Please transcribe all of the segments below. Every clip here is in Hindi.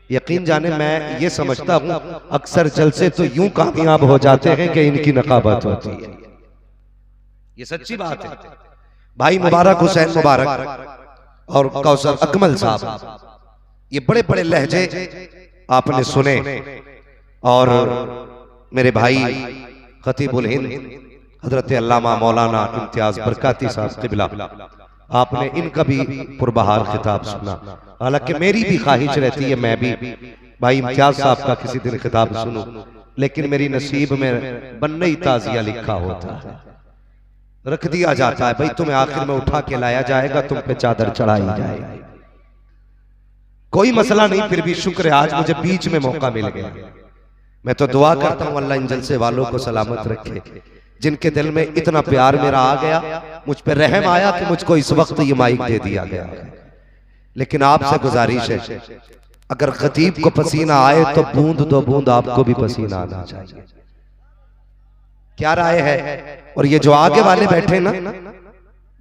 यकीन जाने मैं ये समझता हूं अक्सर जलसे तो यूं कामयाब हो जाते हैं कि इनकी नकाबत होती है। ये सच्ची बात है। भाई मुबारक हुसैन मुबारक और कौसर अकमल साहब, ये बड़े बड़े लहजे आपने सुने। और मेरे भाई खतीबुल हिंद हजरत अल्लामा मौलाना इम्तियाज बरकाती साहब क़िबला, आपने इनका भी पुरबहार खिताब सुना। हालांकि मेरी भी ख्वाहिश रहती है मैं भी भाई इम्तियाज साहब का किसी दिन खिताब सुनूं, लेकिन मेरी नसीब में बनने ही ताजिया लिखा होता है, रख दिया जाता है। भाई तुम्हें आखिर में उठा के लाया जाएगा, तुम पे चादर चढ़ाई जाएगी। कोई मसला नहीं, फिर भी शुक्र है आज मुझे बीच में मौका मिल गया। मैं तो दुआ करता हूं अल्लाह इन जलसे वालों को सलामत रखे, जिनके दिल में इतना प्यार मेरा आ गया, मुझ पे रहम आया कि मुझको इस वक्त ये माइक दे दिया गया। लेकिन आपसे गुजारिश है, अगर खतीब को पसीना आए तो बूंद दो बूंद आपको भी पसीना आना चाहिए। क्या राय है? और ये जो आगे वाले बैठे ना,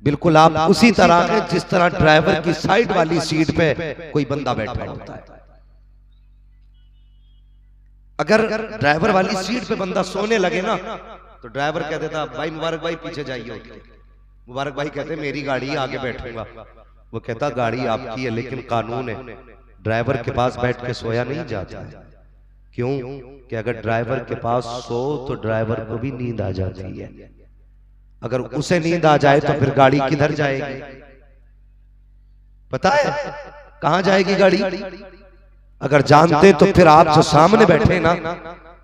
बिल्कुल आप उसी तरह है जिस तरह ड्राइवर की साइड वाली सीट पे कोई बंदा बैठा होता है। अगर ड्राइवर वाली सीट पे बंदा सोने लगे ना, तो ड्राइवर कह देता भाई मुबारक भाई पीछे जाइए। मुबारक भाई कहते मेरी गाड़ी आगे बैठूंगा। वो कहता गाड़ी आपकी है, लेकिन कानून है ड्राइवर के पास बैठ के सोया नहीं जाता है। क्यों? कि अगर ड्राइवर के पास सो तो ड्राइवर को भी नींद आ जाती है। अगर उसे नींद आ जाए तो फिर गाड़ी किधर जाएगी? पता है कहां जाएगी गाड़ी? अगर जानते तो फिर आप जो सामने बैठे ना,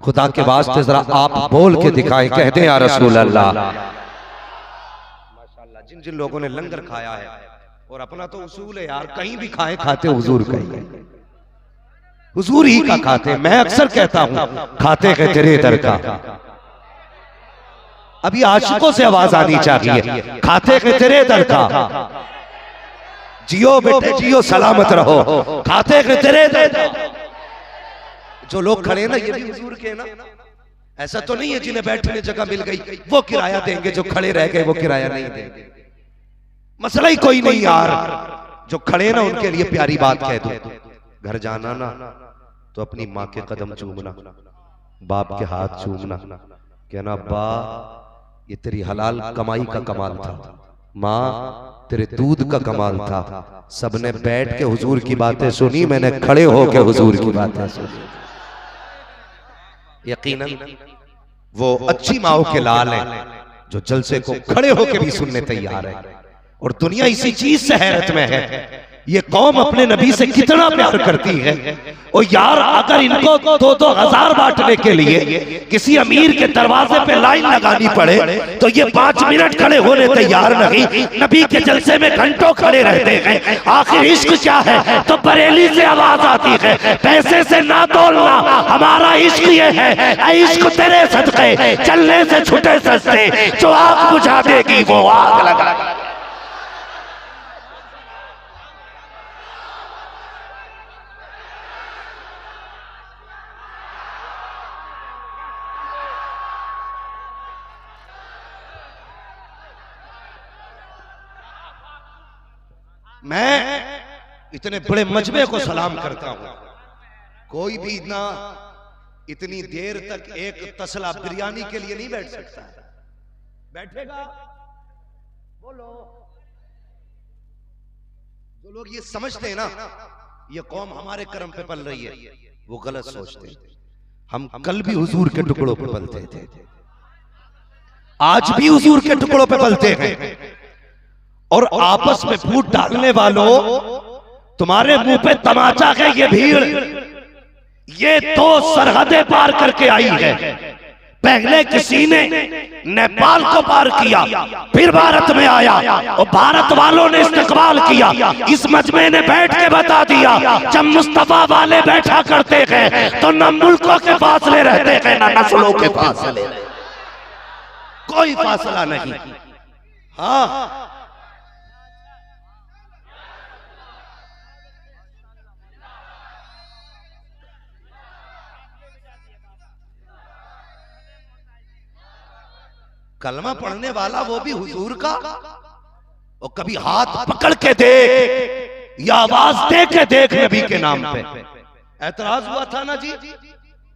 खुदा के वास्ते जरा आप बोल के दिखाएं, कह दें या रसूल अल्लाह। माशाल्लाह, जिन जिन लोगों ने लंगर खाया है, और अपना तो उसूल है यार, कहीं भी खाए खाते हुजूर का ही, हुजूर ही का खाते। मैं अक्सर कहता हूं खाते के तेरे दर का। अभी आशिकों से आवाज आनी चाहिए, खाते के तेरे दर का। जियो बेटे जियो, सलामत रहो, खाते के तेरे दर का। जो लोग खड़े ना, ये भी हुजूर के ना। ऐसा तो नहीं है जिन्हें बैठने जगह मिल गई वो किराया देंगे, जो खड़े रह गए वो किराया नहीं देंगे। मसला ही कोई नहीं यार, जो खड़े ना उनके लिए प्यारी बात कह दो। घर जाना ना तो अपनी माँ के कदम चूमना, बाप के हाथ चूमना, कहना बा ये तेरी हलाल कमाई का कमाल था, माँ तेरे दूध का कमाल था। सबने बैठ के हुजूर की बातें सुनी, मैंने खड़े होके हुजूर की बातें सुनी। यकीनन वो अच्छी माओ के लाल हैं जो जलसे को खड़े होके भी सुनने तैयार है। और दुनिया इसी चीज से हैरत में है, ये कौम अपने नबी से कितना प्यार करती है। और यार अगर इनको 2-2 हज़ार बांटने के लिए किसी अमीर के दरवाजे पे लाइन लगानी पड़े तो ये 5 मिनट खड़े होने तैयार नहीं, नबी के जलसे में घंटों खड़े रहते हैं। आखिर इश्क क्या है? तो बरेली से आवाज आती है, पैसे से ना तोलना, हमारा इश्क ये है, इश्क तेरे सदके चलने से छुटे सस्ते, जो आग बुझा देगी वो आग लगा। मैं इतने बड़े मजबे को सलाम करता हूं। कोई भी ना इतनी देर तक एक तसला बिरयानी के लिए नहीं बैठ सकता। बैठेगा बोलो। जो लोग ये समझते हैं ना ये कौम हमारे कर्म पे पल रही है, वो गलत सोचते हैं। हम कल भी हुजूर के टुकड़ों पे पलते थे, आज भी हुजूर के टुकड़ों पे पलते हैं। और आपस में फूट डालने वालों, तुम्हारे मुंह पे तमाचा है ये भीड़, ये तो सरहदें पार करके आई है। पहले किसी ने नेपाल को पार किया, फिर भारत में आया और भारत वालों ने इस्तकबाल किया। इस मजमे ने बैठ के बता दिया, जब मुस्तफा वाले बैठा करते हैं तो न मुल्कों के फासले रहते हैं न नस्लों के फासले, कोई फासला नहीं। हाँ, कलमा पढ़ने वाला वो भी हुजूर का, और कभी हाथ पकड़ के देख या आवाज दे के देख नबी के नाम पे। ऐतराज हुआ था ना जी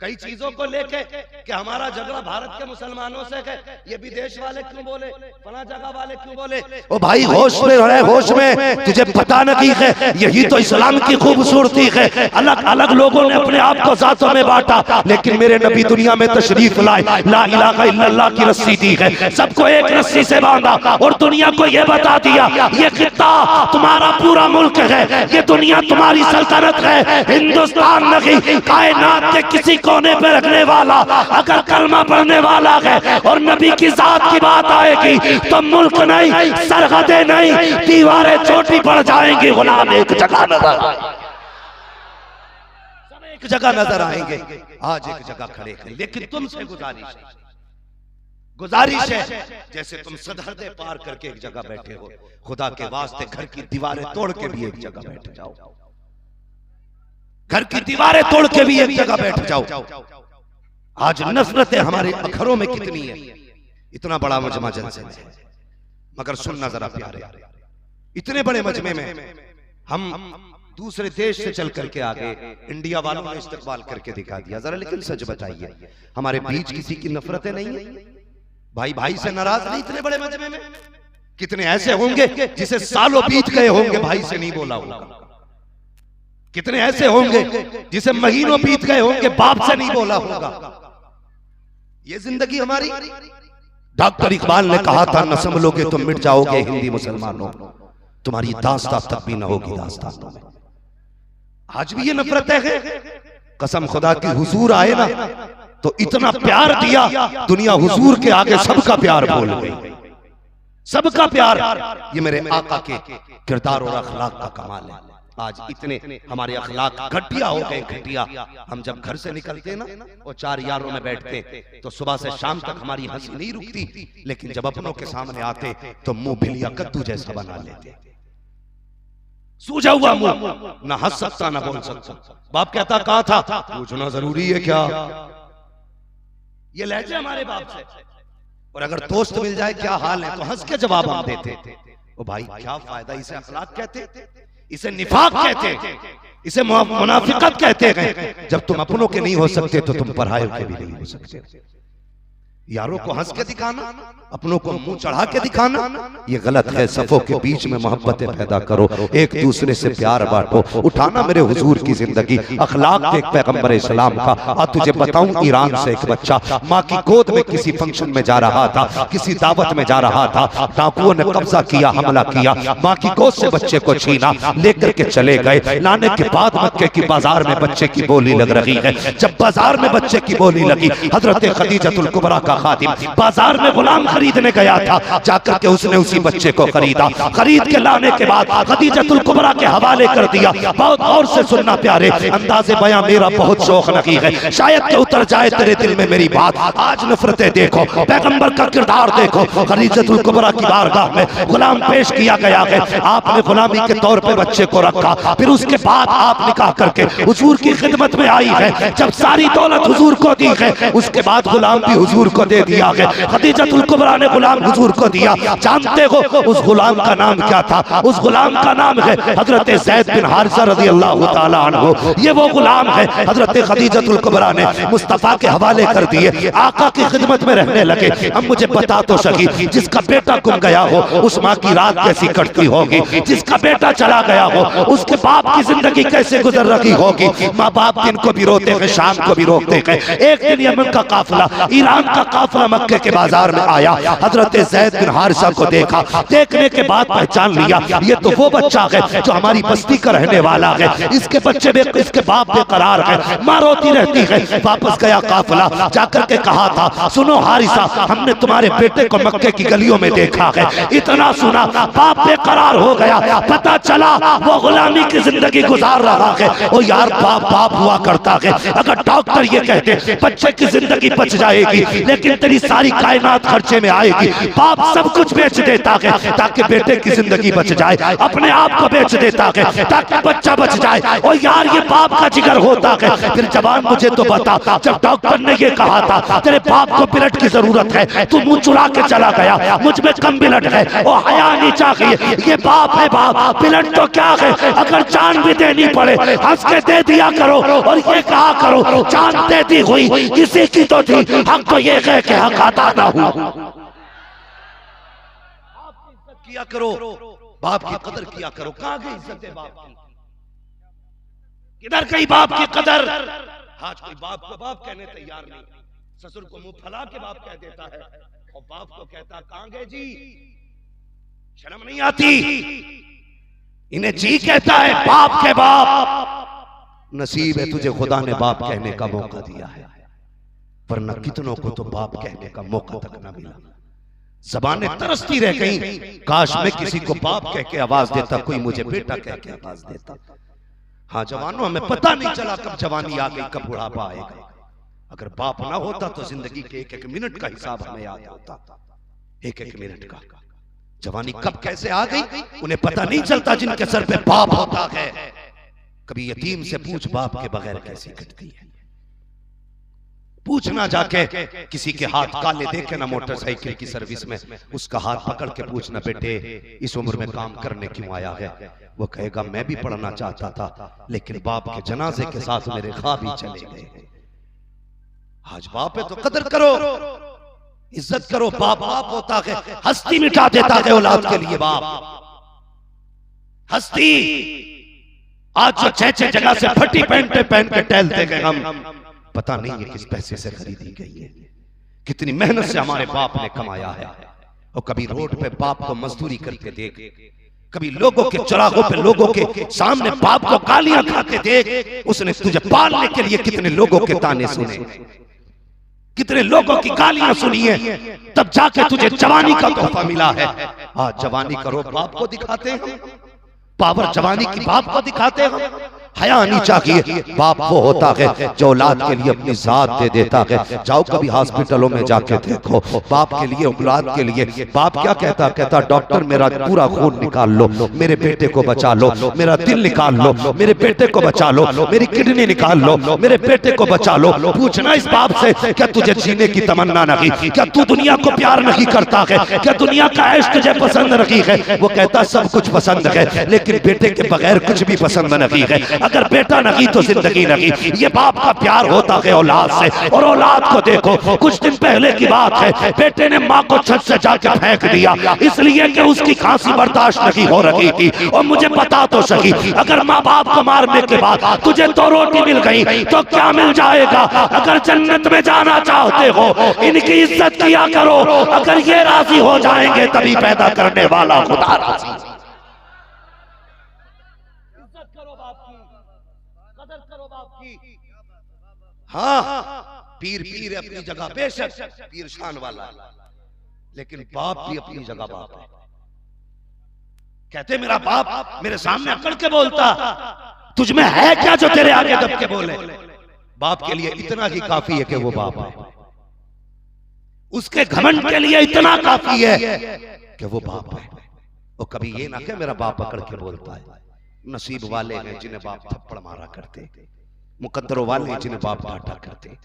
कई चीजों को लेके कि हमारा झगड़ा भारत के मुसलमानों से है, ये विदेश वाले क्यों बोले, फला जगह वाले क्यों बोले। ओ भाई होश में रहे, होश में, तुझे पता नहीं है यही तो इस्लाम की खूबसूरती है। अलग अलग लोगों ने अपने आप को जातों में बांटा, लेकिन मेरे नबी दुनिया में तशरीफ लाए, ला इलाहा इल्लल्लाह की रस्सी दी है, सबको एक रस्सी से बांधा और दुनिया को यह बता दिया ये खित्ता तुम्हारा पूरा मुल्क है, ये दुनिया तुम्हारी सल्तनत है, हिंदुस्तान नहीं कायनात के किसी कोने पे रखने वाला अगर कलमा पढ़ने वाला है और नबी की जात की बात आएगी तो मुल्क नहीं, सरहदें नहीं, दीवारें छोटी पड़ जाएंगी, गुलाम एक जगह नजर आएंगे, सब एक जगह नजर आएंगे। आज एक जगह खड़े हैं, लेकिन तुमसे गुजारिश है जैसे तुम सरहदें पार करके एक जगह बैठे हो, खुदा के वास्ते घर की दीवारें तोड़ के भी एक जगह बैठ जाओ, घर की दीवारें तोड़ के भी एक जगह बैठ जाओ। आज नफरतें हमारे अखरों में कितनी है, इतना बड़ा मजमा जलसे में, मगर सुनना जरा प्यारे, इतने बड़े मजमे में हम दूसरे देश से चल करके आगे इंडिया वालों ने इस्तेमाल करके दिखा दिया जरा। लेकिन सच बताइए हमारे बीच किसी की नफरतें नहीं है, भाई भाई से नाराज नहीं, इतने बड़े मजमे में कितने ऐसे होंगे जिसे सालों बीत गए होंगे भाई से नहीं बोला होगा, कितने ऐसे होंगे जिसे महीनों बीत गए होंगे बाप से नहीं बोला होगा। ये जिंदगी हमारी। डॉक्टर इकबाल ने कहा था न संभलोगे तो मिट जाओगे हिंदी मुसलमानों, तुम्हारी दास्तां तक भी न होगी दास्तानों में। आज भी ये नफरतें हैं, कसम खुदा की हुजूर आए ना तो इतना प्यार दिया, दुनिया हुजूर के आगे सबका प्यार भूल गई, सबका प्यार। ये मेरे आका के किरदार और अखलाक का कमाल है। आज इतने हमारे अखलाक घटिया हो गए, घटिया। हम जब घर से निकलते ना और चार यारों में बैठते तो सुबह से शाम तक हमारी हंसी नहीं रुकती, लेकिन जब अपनों के सामने आते तो मुंह भिलिया कद्दू जैसा बना लेते, सूझा हुआ मुंह, ना हंस सकता ना बोल सकता। बाप कहता कहा था पूछना जरूरी है क्या, ये लहजे हमारे बाप से। और अगर दोस्त मिल जाए क्या हाल है तो हंस के जवाब हम देते, ओ भाई क्या फायदा, इसे अखलाक कहते, इसे निफाक कहते, इसे मुनाफिकत कहते हैं। जब तुम अपनों के नहीं हो सकते तो तुम परायों के भी नहीं हो सकते। यारों को हंस के दिखाना, अपनों को मुंह चढ़ा के दिखाना, ये गलत है। सफों के बीच में मोहब्बतें पैदा करो, एक दूसरे से प्यार बांटो। उठाना मेरे हुजूर की जिंदगी, अखलाक के एक पैगंबर इस्लाम का। आज तुझे बताऊं, ईरान से एक बच्चा माँ की गोद में किसी फंक्शन में जा रहा था, किसी दावत में जा रहा था, डाकुओं ने कब्जा किया, हमला किया, माँ की गोद से बच्चे को छीना, लेकर के चले गए। लाने के बाद मक्के की बाजार में बच्चे की बोली लग रही है। जब बाजार में बच्चे की बोली लगी, हजरत खदीजतुल कुबरा का खादिम बाजार में गुलाम खरीदने गया था, जाकर के उसने उसी बच्चे को खरीदा। खरीद के लाने के बाद खदीजतुल कुबरा के हवाले कर दिया। बहुत गौर से सुनना प्यारे, अंदाज़े बयां मेरा बहुत शौक नहीं है, शायद के उतर जाए तेरे दिल में मेरी बात। आज नफरतें देखो, पैगंबर का किरदार देखो। खदीजतुल कुबरा की बारगाह में गुलाम पेश किया गया है, आपने गुलामी के तौर पे बच्चे को रखा, फिर उसके बाद आप निकाह करके हुजूर की खिदमत में आई है। जब सारी दौलत हुजूर को दी है, उसके बाद गुलाम भी हुजूर को दे दिया है। खदीजतुल कुबरा ने गुलाम हुजूर को दिया। जानते हो उस गुलाम का नाम क्या था? उस गुलाम का नाम है हजरत ज़ैद बिन हारिसा रज़ियल्लाहु ताला अन्हु। ये वो गुलाम है हजरत खदीजतुल कुबरा ने मुस्तफा के हवाले कर दिए, आका की खिदमत में रहने लगे। अब मुझे बता तो सकी, जिसका बेटा गुम गया हो उस माँ की रात कैसी कटती होगी, जिसका बेटा चला गया हो उसके बाप की जिंदगी कैसे गुजर रही होगी। माँ बाप दिन को भी रोते हैं, शाम को भी रोकते हैं। एक दिन यमन का काफिला, ईरान का काफिला मक्के के बाजार में आया। हजरत ज़ैद बिन हारिसा को देखा, देखने के बाद पहचान लिया ये तो वो बच्चा है जो हमारी बस्ती का रहने वाला है। इसके बच्चे इसके बाप बेकरार है, माँ रोती रहती है। वापस गया काफिला, जाकर के कहा था सुनो हारिसा, हमने तुम्हारे बेटे को मक्के की गलियों में देखा है। इतना सुना बाप बेकरार हो गया, पता चला वो गुलामी की जिंदगी गुजार रहा है। ओ यार बाप बाप हुआ करता है। अगर डॉक्टर ये कहते बच्चे की जिंदगी बच जाएगी, लेकिन लेकिन तेरी सारी कायनात खर्चे में आएगी। बाप सब कुछ बेच देता है ताकि बेटे की जिंदगी बच जाए, अपने आप को बेच देता है ताकि बच्चा बच जाए। और यार ये बाप का जिगर होता है। फिर जवान मुझे तो बता, जब डॉक्टर ने ये कहा था तेरे बाप को ब्लड की जरूरत है, तू मुंह चुरा के चला गया, मुझ में कम ब्लड है, और हया नहीं चाहिए। ये बाप है बाप, ब्लड तो क्या है, अगर जान भी देनी पड़े हंस के दे दिया करो। और ये कहा करो जान देती हुई किसी की तो थी, हक तो ये कह के हक आता ना हूं। किया करो, बाप की कदर किया करो। कहां गई इज्जत है बाप की, किधर गई बाप की कदर? आज कोई बाप को बाप कहने तैयार नहीं, ससुर को मुंह फैला के बाप कह देता है, और बाप को कहता कहां गए जी, शर्म नहीं आती? इन्हें जी कहता है बाप के बाप। नसीब है तुझे खुदा ने बाप कहने का मौका दिया है, वरना कितनों को तो बाप कहने का मौका तक ना मिला। ज़बानें तरसती रह गई, काश मैं किसी को बाप कह के आवाज देता, कोई मुझे बेटा कह के आवाज देता। हाँ जवानों, हमें पता नहीं चला कब जवानी आ गई, कब बुढ़ापा आएगा। अगर बाप ना होता तो जिंदगी के एक एक मिनट का हिसाब हमें याद होता, एक एक मिनट का। जवानी कब कैसे आ गई उन्हें पता नहीं चलता जिनके सर पे बाप होता है। कभी यतीम से पूछ बाप के बगैर कैसी कटती है। पूछना जाके किसी के हाथ काले देखे ना मोटरसाइकिल की सर्विस में, उसका हाथ पकड़ के पूछना बेटे इस उम्र में काम करने क्यों आया है? वो कहेगा मैं भी पढ़ना चाहता था, लेकिन बाप के जनाजे के साथ मेरे ख्वाब ही चले गए। आज बाप है तो कदर करो, इज्जत करो। बाप बाप होता है, हस्ती मिटा देता है औलाद के लिए बाप। हस्ती आज जो 6-6 जगह से फटी पैंट पहन के टहलते गए हम, पता नहीं है किस पैसे से खरीदी गई है, कितनी मेहनत से हमारे बाप ने कमाया है। और कभी रोड पे बाप को मजदूरी करके देख, कभी लोगों के चौराहों पे लोगों के सामने बाप को गालियां खाते देख। उसने तुझे पालने के लिए कितने लोगों के ताने सुने, कितने लोगों की गालियां सुनी है, तब जाके तुझे जवानी का तोहफा मिला है। आज जवानी करो बाप को दिखाते हैं, पावर जवानी की बाप को दिखाते हैं। हया आनी चाहिए। बाप वो होता है जो औलाद के लिए अपनी जात दे देता है। जाओ कभी हॉस्पिटलों में जाके देखो, बाप के लिए औलाद के लिए बाप क्या कहता, कहता डॉक्टर मेरा पूरा खून निकाल लो, मेरे बेटे को बचा लो, मेरा दिल निकाल लो, मेरे बेटे को बचा लो, मेरी किडनी निकाल लो, मेरे बेटे को बचा लो। पूछना इस बाप से क्या तुझे जीने की तमन्ना नहीं, क्या तू दुनिया को प्यार नहीं करता है, क्या दुनिया का ऐश तुझे पसंद नहीं है? वो कहता सब कुछ पसंद है, लेकिन बेटे के बगैर कुछ भी पसंद नहीं है। अगर बेटा नहीं तो जिंदगी नहीं। ये बाप का प्यार होता है औलाद से। और औलाद को देखो, कुछ दिन पहले की बात है, बेटे ने माँ को छत से जाके फेंक दिया, इसलिए कि उसकी खांसी बर्दाश्त नहीं हो रही थी। और मुझे बता तो सही, अगर माँ बाप को मारने के बाद तुझे 2 रोटी मिल गई तो क्या मिल जाएगा? अगर जन्नत में जाना चाहते हो इनकी इज्जत किया करो। अगर ये राजी हो जाएंगे तभी पैदा करने वाला खुदा राजी। हाँ पीर पीर है अपनी जगह, बेशक पीर शान वाला है, लेकिन बाप भी अपनी जगह बाप है। कहते मेरा बाप मेरे सामने अकड़ के बोलता, तुझ में है क्या जो तेरे आगे दब के बोले? बाप के लिए इतना ही काफी है कि वो बाप है, उसके घमंड के लिए इतना काफी है कि वो बाप है। और कभी ये ना कि मेरा बाप अकड़ के बोलता है। नसीब वाले हैं जिन्हें बाप थप्पड़ मारा करते, मुकद्दरों वाले जिन्हें बाप डांटा करते।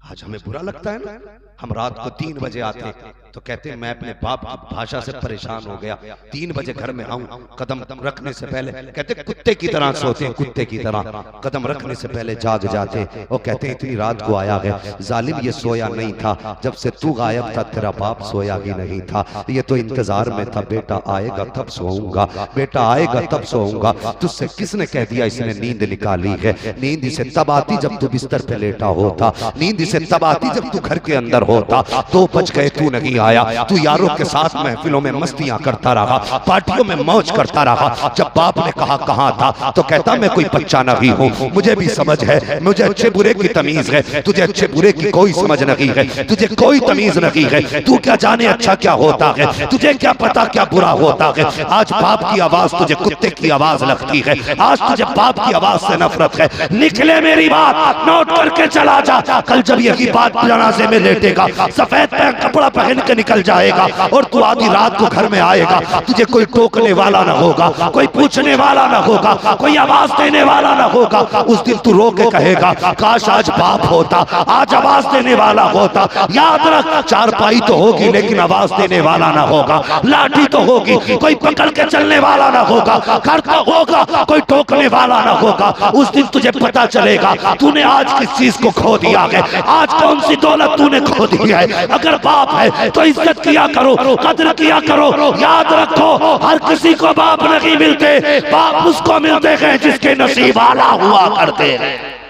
आज हमें बुरा लगता है ना, हम रात को 3 बजे आते तो कहते हैं मैं अपने बाप की भाषा से परेशान हो गया, 3 बजे घर में आऊं, कदम रखने से पहले कहते कुत्ते की तरह सोते हैं, कुत्ते की तरह कदम रखने से पहले जाग जाते। और कहते हैं इतनी रात को आया है, जालिम ये सोया नहीं था, जब से तू गायब था तेरा बाप सोया ही नहीं था, ये तो इंतजार में था, बेटा आएगा तब सोऊंगा, बेटा आएगा तब सोऊंगा। तुझसे किसने कह दिया इसने नींद निकाली है? नींद इसे तब आती जब तू बिस्तर पे लेटा होता, नींद इसे तब आती जब तू घर के अंदर होता। 2 बज गए तू नहीं आया, तू यारों के साथ महफिलों में मस्तियां करता रहा, पार्टियों में मौज करता रहा। जब बाप ने कहा कहां था तो कहता मैं कोई बच्चा नहीं हूं, मुझे भी समझ है, मुझे अच्छे बुरे की तमीज है, तुझे अच्छे बुरे की कोई समझ नहीं है, तुझे कोई तमीज नहीं है, तू क्या जाने अच्छा क्या होता है, तुझे क्या पता क्या बुरा होता है। आज बाप की आवाज तुझे कुत्ते की आवाज लगती है, आज तुझे बाप की आवाज से नफरत है। लिख ले मेरी बात, नोट करके चला जा, कल जब यही बात जनाजे में लेटेगा, सफेद कपड़ा पहन के निकल जाएगा और तू आधी रात को घर में आएगा, तुझे कोई टोकने वाला ना होगा, कोई पूछने वाला ना होगा, कोई आवाज देने वाला ना होगा। उस दिन तू रो के कहेगा काश आज बाप होता, आज आवाज देने वाला होता। याद रख, चारपाई तो होगी लेकिन आवाज देने वाला ना होगा, लाठी तो होगी कोई पकड़ के चलने वाला ना होगा, घर तो होगा कोई टोकने वाला ना होगा। उस दिन तुझे पता चलेगा तूने आज किस चीज को खो दिया है, आज कौन सी दौलत तूने खो दी है। अगर बाप है तो इज्जत किया करो, कदर किया करो। याद रखो हर किसी को बाप नहीं मिलते, बाप उसको मिलते हैं जिसके नसीब वाला हुआ करते हैं।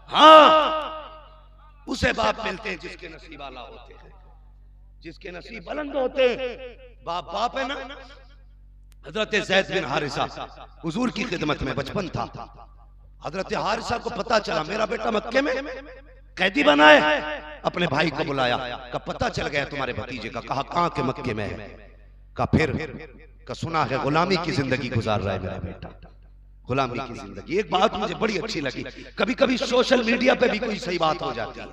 हाँ, उसे बाप मिलते हैं जिसके नसीब वाला होते हैं, जिसके नसीब बुलंद होते हैं। बाप बाप है ना। हजरत ज़ैद बिन हारिसा हुजूर की खिदमत में बचपन था। हजरत हारिसा को पता चला मेरा बेटा मक्के में कैदी बना है। अपने भाई को बुलाया, का पता चल गया तुम्हारे भतीजे का। कहा कहां के मक्के में है। का फिर का सुना है गुलामी की जिंदगी गुजार रहा है मेरा बेटा, गुलामी की जिंदगी। एक बात मुझे बड़ी अच्छी लगी, कभी कभी सोशल मीडिया पे भी कोई सही बात हो जाती है।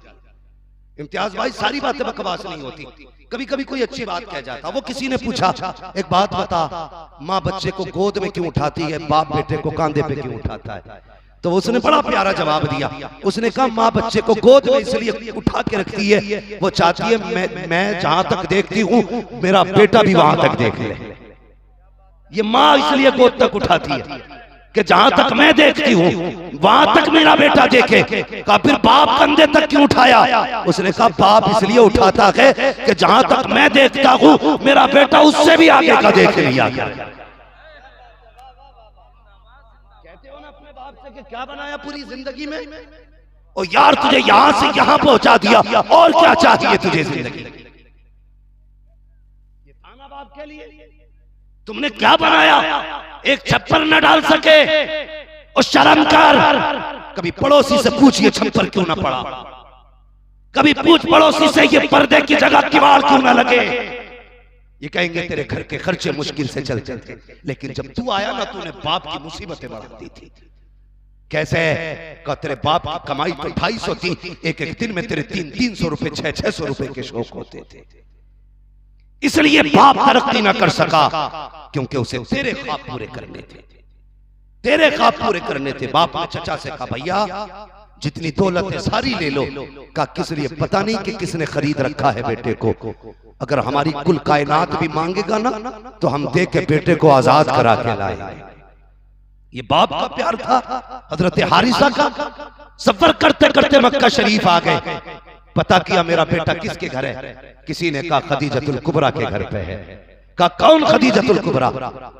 इम्तियाज भाई सारी बातें बकवास नहीं होती, कभी कभी कोई अच्छी बात कह जाता। वो किसी ने पूछा एक बात बता, माँ बच्चे को गोद में क्यों उठाती है, बाप बेटे को कांधे पे क्यों उठाता है। तो उसने बड़ा प्यारा जवाब दिया। उसने कहा माँ बच्चे को गोद में इसलिए उठा के रखती है, वो चाहती है मैं जहां तक देखती हूँ मेरा बेटा भी वहां तक देख ले। ये माँ इसलिए गोद तक उठाती है कि जहां तक मैं देखती हूँ वहां तक मेरा बेटा देखे। कहा फिर बाप कंधे तक क्यों उठाया। उसने कहा बाप इसलिए उठाता है कि जहां तक मैं देखता हूँ मेरा बेटा उससे भी आगे का देख लिया। कहते हो ना अपने बाप से कि क्या बनाया पूरी जिंदगी में। और यार तुझे यहां से यहां पहुंचा दिया, और क्या चाहिए तुझे जिंदगी। ये था ना बाप के लिए। तुमने क्या बनाया, एक छप्पर न डाल सके और शर्म कर। कभी पड़ोसी से पूछिए छप्पर क्यों ना पड़ा, कभी पूछ पड़ोसी से ये पर्दे की जगह किवाड़ क्यों ना लगे। ये कहेंगे तेरे घर के खर्चे मुश्किल से चलते थे, लेकिन जब तू आया ना तूने बाप की मुसीबतें बढ़ा दी थी। कैसे का तेरे बाप की कमाई तो 250 थी, एक एक दिन में तेरे 300 रुपए 600 रुपए के शौक होते थे। इसलिए बाप तरक्की ना कर सका क्योंकि उसे तेरे ख्वाब पूरे करने थे, तेरे ख्वाब पूरे करने थे। बाप ने चचा से कहा भैया जितनी दौलत है सारी ले लो। का किस लिए, पता नहीं कि किसने खरीद रखा है बेटे को। अगर हमारी कुल कायनात भी मांगेगा ना तो हम दे के बेटे को आजाद करा के लाएंगे। ये बाप का प्यार था हजरत हारिसा का। सफर करते करते मक्का शरीफ आ गए। पता किया मेरा बेटा किसके घर है। किसी ने कहा खदीजतुल कुबरा के घर पे है। कहा कौन खदीजतुल कुबरा।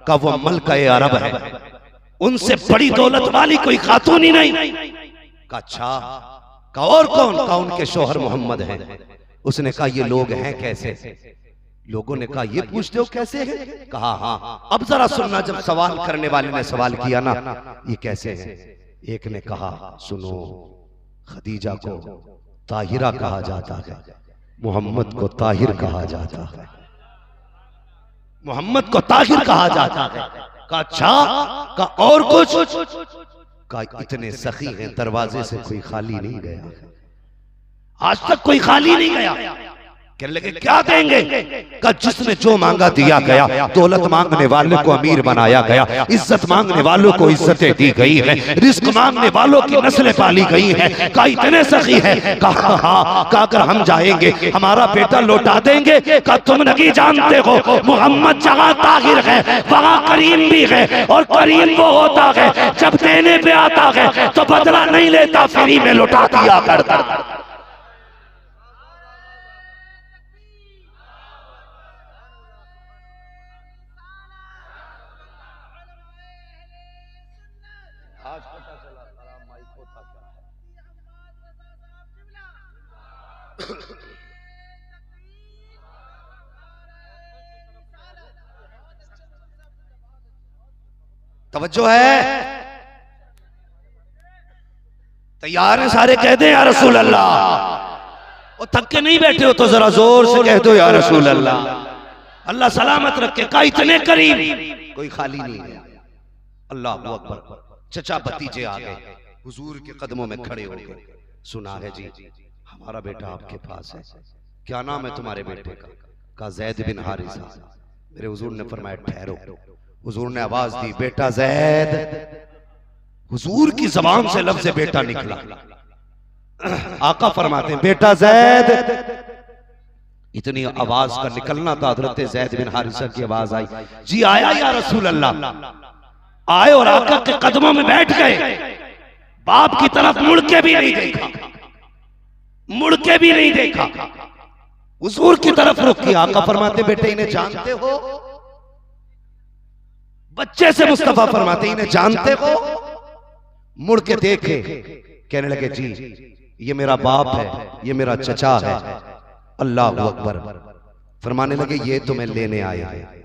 का वो मलका-ए अरब है, उनसे बड़ी दौलत वाली कोई खातून ही नहीं। का अच्छा। का और कौन। का उनके शोहर मोहम्मद हैं। उसने कहा ये लोग हैं कैसे। लोगों ने कहा ये पूछते हो कैसे है। कहा हाँ। अब जरा सुनना, जब सवाल करने वाले ने सवाल किया ना ये कैसे है। एक ने कहा सुनो, खदीजा को ताहिरा कहा जाता है, मोहम्मद को ताहिर कहा जाता है, मोहम्मद को ताहिर कहा जाता है। का अच्छा। का और कुछ। का इतने सखी हैं दरवाजे से कोई खाली नहीं गया, आज तक कोई खाली नहीं गया। कहने लगे क्या देंगे। का जिसने जो मांगा दिया गया। दौलत मांगने वाले को अमीर बनाया गया, इज्जत मांगने वालों को इज्जतें दी गई है, रिस्क मांगने वालों की नस्लें पाली गई हैं। का इतने सखी है। कहा हाँ। का अगर हम जाएंगे हमारा बेटा लौटा देंगे। का तुम नहीं जानते हो मोहम्मद जहाँ ताहिर है वहाँ करीम भी है, और करीम वो होता है जब देने पे आता है तो बदला नहीं लेता, फ्री में लौटा दिया करता। आज पता चला खराब माइक होता क्या है। तवज्जो है, तैयार है सारे। कह दे या रसूल अल्लाह। और थक के नहीं बैठे हो तो जरा जोर से कह दो या रसूल अल्लाह। अल्लाह सलामत रखे। का इतने करीब कोई खाली नहीं है। अल्लाह अकबर। चचा भतीजे आ गए। हुजूर के कदमों में खड़े हो गए। सुना है जी हमारा बेटा आपके पास है, क्या नाम है तुम्हारे बेटे का? कहा जैद बिन हारिसा। मेरे हुजूर ने फरमाया ठहरो। हुजूर ने आवाज दी बेटा जैद। हुजूर की जबान से लफ्ज़ बेटा निकला। आका फरमाते हैं बेटा जैद। इतनी आवाज का निकलना था, हजरत जैद बिन हारिसा की आवाज आई, जी आया या रसूल अल्लाह। आए और आका के कदमों में बैठ गए। बाप की तरफ मुड़ के भी नहीं देखा, मुड़ के भी नहीं देखा, हुजूर की तरफ रुक किया। आका फरमाते बेटे इन्हें जानते हो? बच्चे से मुस्तफा फरमाते इन्हें जानते हो? मुड़ के देखे, कहने लगे जी ये मेरा बाप है, ये मेरा चचा है। अल्लाह अकबर। फरमाने लगे ये तुम्हें लेने आए हैं।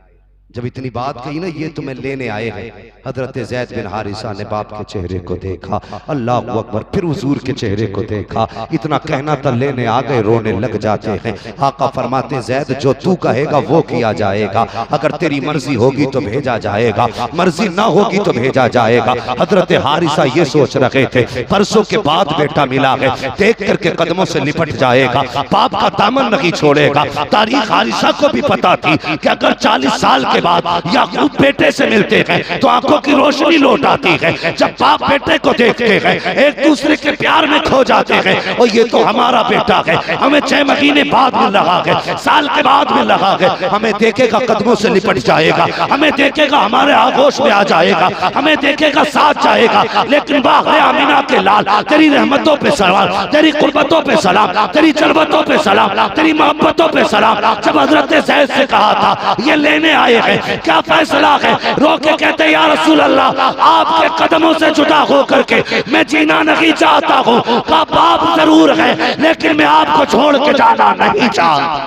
जब इतनी बात कही ना ये तुम्हें लेने आए हैं, हजरत जैद बिन हारिसा ने बाप के चेहरे को देखा। अल्लाह अकबर। फिर हुजूर के चेहरे को देखा। इतना कहना था लेने आ गए, रोने लग जाते हैं। आका फरमाते जैद जो तू कहेगा वो किया जाएगा, अगर तेरी मर्जी होगी तो भेजा जाएगा, मर्जी ना होगी तो भेजा जाएगा। हजरत हारिसा ये सोच रहे थे परसों के बाद बेटा मिला है, देख करके कदमों से लिपट जाएगा, बाप का दामन नहीं छोड़ेगा। तारीख हारिसा को भी पता थी कि अगर 40 साल के बाद याकूब बेटे से मिलते हैं तो आंखों की रोशनी लौट आती है। जब बाप बेटे को देखते हैं एक दूसरे के प्यार में खो जाते हैं। और ये तो हमारा बेटा है, हमें 6 महीने बाद मिल रहा है, साल के बाद मिल रहा है, हमें देखेगा कदमों से लिपट जाएगा, हमें देखेगा हमारे आगोश में आ जाएगा, हमें देखेगा साथ जाएगा। लेकिन बाग़े आमिना के लाल तेरी रहमतों पे सलाम, तेरी कुर्बतों पे सलाम, तेरी चरबतों पे सलाम, तेरी मोहब्बतों पे सलाम। जब हजरत जैद से कहा था ये लेने आए हैं, क्या फैसला है? रोके कहते या रसूल अल्लाह आपके कदमों से जुदा होकर के मैं जीना नहीं चाहता हूँ। का बाप जरूर है लेकिन मैं आपको छोड़ के जाना नहीं चाहता।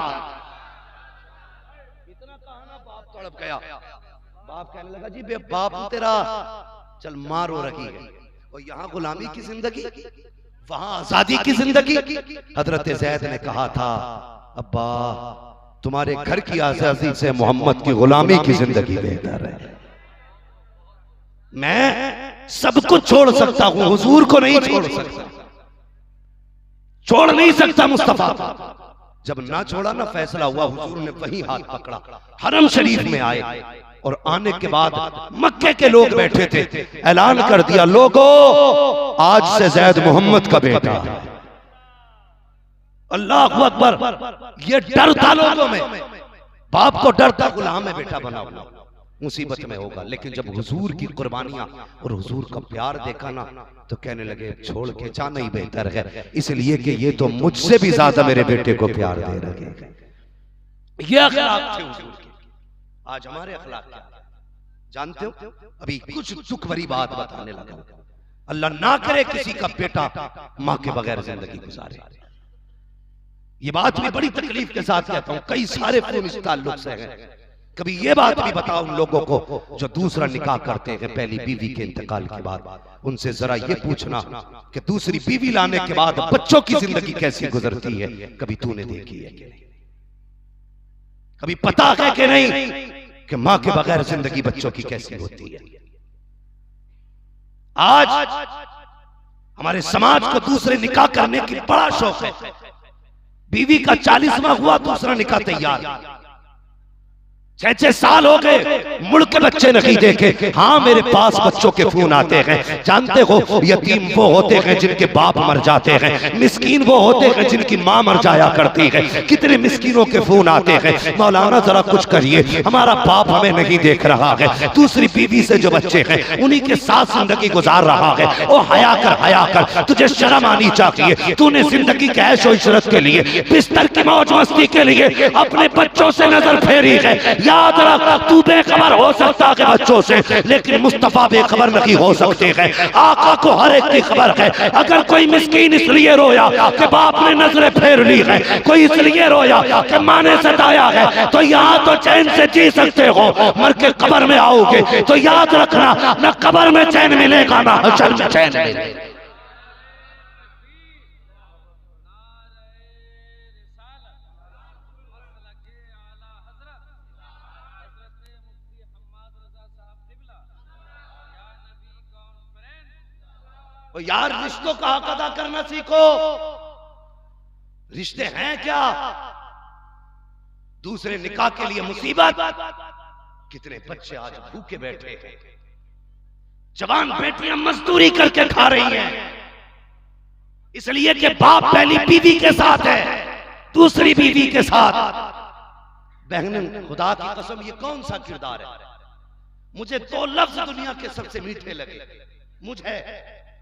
इतना कहा बाप तड़प गया। बाप कहने लगा जी बे बाप तेरा चल मारो रही है, और यहाँ गुलामी की जिंदगी, वहां आजादी की जिंदगी। हजरत जैद ने कहा था अब्बा तुम्हारे घर की आजादी से मोहम्मद की गुलामी की जिंदगी बेहतर है। मैं सब कुछ छोड़ सकता हूं, हुजूर को नहीं छोड़ सकता, छोड़ नहीं सकता मुस्तफा। जब ना छोड़ा ना फैसला हुआ, हुजूर ने वहीं हाथ पकड़ा, हरम शरीफ में आए और आने के बाद मक्के के लोग बैठे थे, ऐलान कर दिया लोगों आज से जैद मोहम्मद का बेटा है। अल्लाह अकबर। ये डर था लोगों में, बाप को डर था गुलाम है बेटा बना हुआ मुसीबत में होगा। लेकिन जब हुजूर की कुर्बानियां और हुजूर का प्यार देखा ना तो कहने लगे छोड़ के जाना ही बेहतर है, इसलिए कि ये तो मुझसे भी ज्यादा मेरे बेटे को प्यार दे रहे हैं। ये अखलाक थे हुजूर के। आज हमारे अखलाक क्या जानते हो? अभी कुछ दुख भरी बात बताने लगा। अल्लाह ना करे किसी का बेटा मां के बगैर जिंदगी गुजारे। ये बात भी बड़ी तकलीफ के साथ कहता हूं, कई सारे फोन इस ताल्लुक से हैं। कभी ये बात भी बताओ उन लोगों को जो दूसरा निकाह करते हैं पहली बीवी के इंतकाल के बाद, उनसे जरा ये पूछना कि दूसरी बीवी लाने के बाद बच्चों की जिंदगी कैसी गुजरती है, कभी तूने देखी है कि नहीं? कभी पता है कि नहीं कि मां के बगैर जिंदगी बच्चों की कैसी होती है? आज हमारे समाज को दूसरे निकाह करने की बड़ा शौक है। बीवी का 40वां हुआ दूसरा निकाह तैयार, 6-6 साल हो गए मुड़ के बच्चे नहीं देखे। हाँ मेरे पास बच्चों के फोन आते हैं। जानते हो यतीम वो होते हैं जिनके बाप मर जाते हैं, मिस्कीन वो होते हैं जिनकी माँ मर जाया करती है। कितने मिस्कीनों के फोन आते हैं मौलाना जरा कुछ करिए, हमारा बाप हमें नहीं देख रहा है, दूसरी बीवी से जो बच्चे हैं उन्हीं के साथ जिंदगी गुजार रहा है। ओ हया कर, तुझे शर्म आनी चाहिए। तूने जिंदगी के ऐश और इशरत के लिए, बिस्तर की मौज मस्ती के लिए अपने बच्चों से नजर फेरी है। याद रख तू बेखबर हो सकता है बच्चों से, लेकिन मुस्तफा बेखबर नहीं हो सकते हैं। आका को हर एक की खबर है। अगर कोई मिस्कीन इसलिए रोया कि बाप ने नजरें फेर ली है, कोई इसलिए रोया कि माँ ने सताया है, तो यहाँ तो चैन से जी सकते हो, मर के कब्र में आओगे तो याद रखना न कब्र में चैन मिलेगा ना हश्र में चैन मिलेगा। ओ यार, रिश्तों का हक अदा करना सीखो। रिश्ते हैं क्या? दूसरे निकाह के लिए मुसीबत। कितने बच्चे आज भूखे बैठे हैं। जवान बेटियां मजदूरी करके खा रही हैं, इसलिए कि बाप पहली बीवी के साथ है, दूसरी बीवी के साथ। बहन, खुदा की कसम, ये कौन सा किरदार है? मुझे दो लफ्ज दुनिया के सबसे मीठे लगे। मुझे,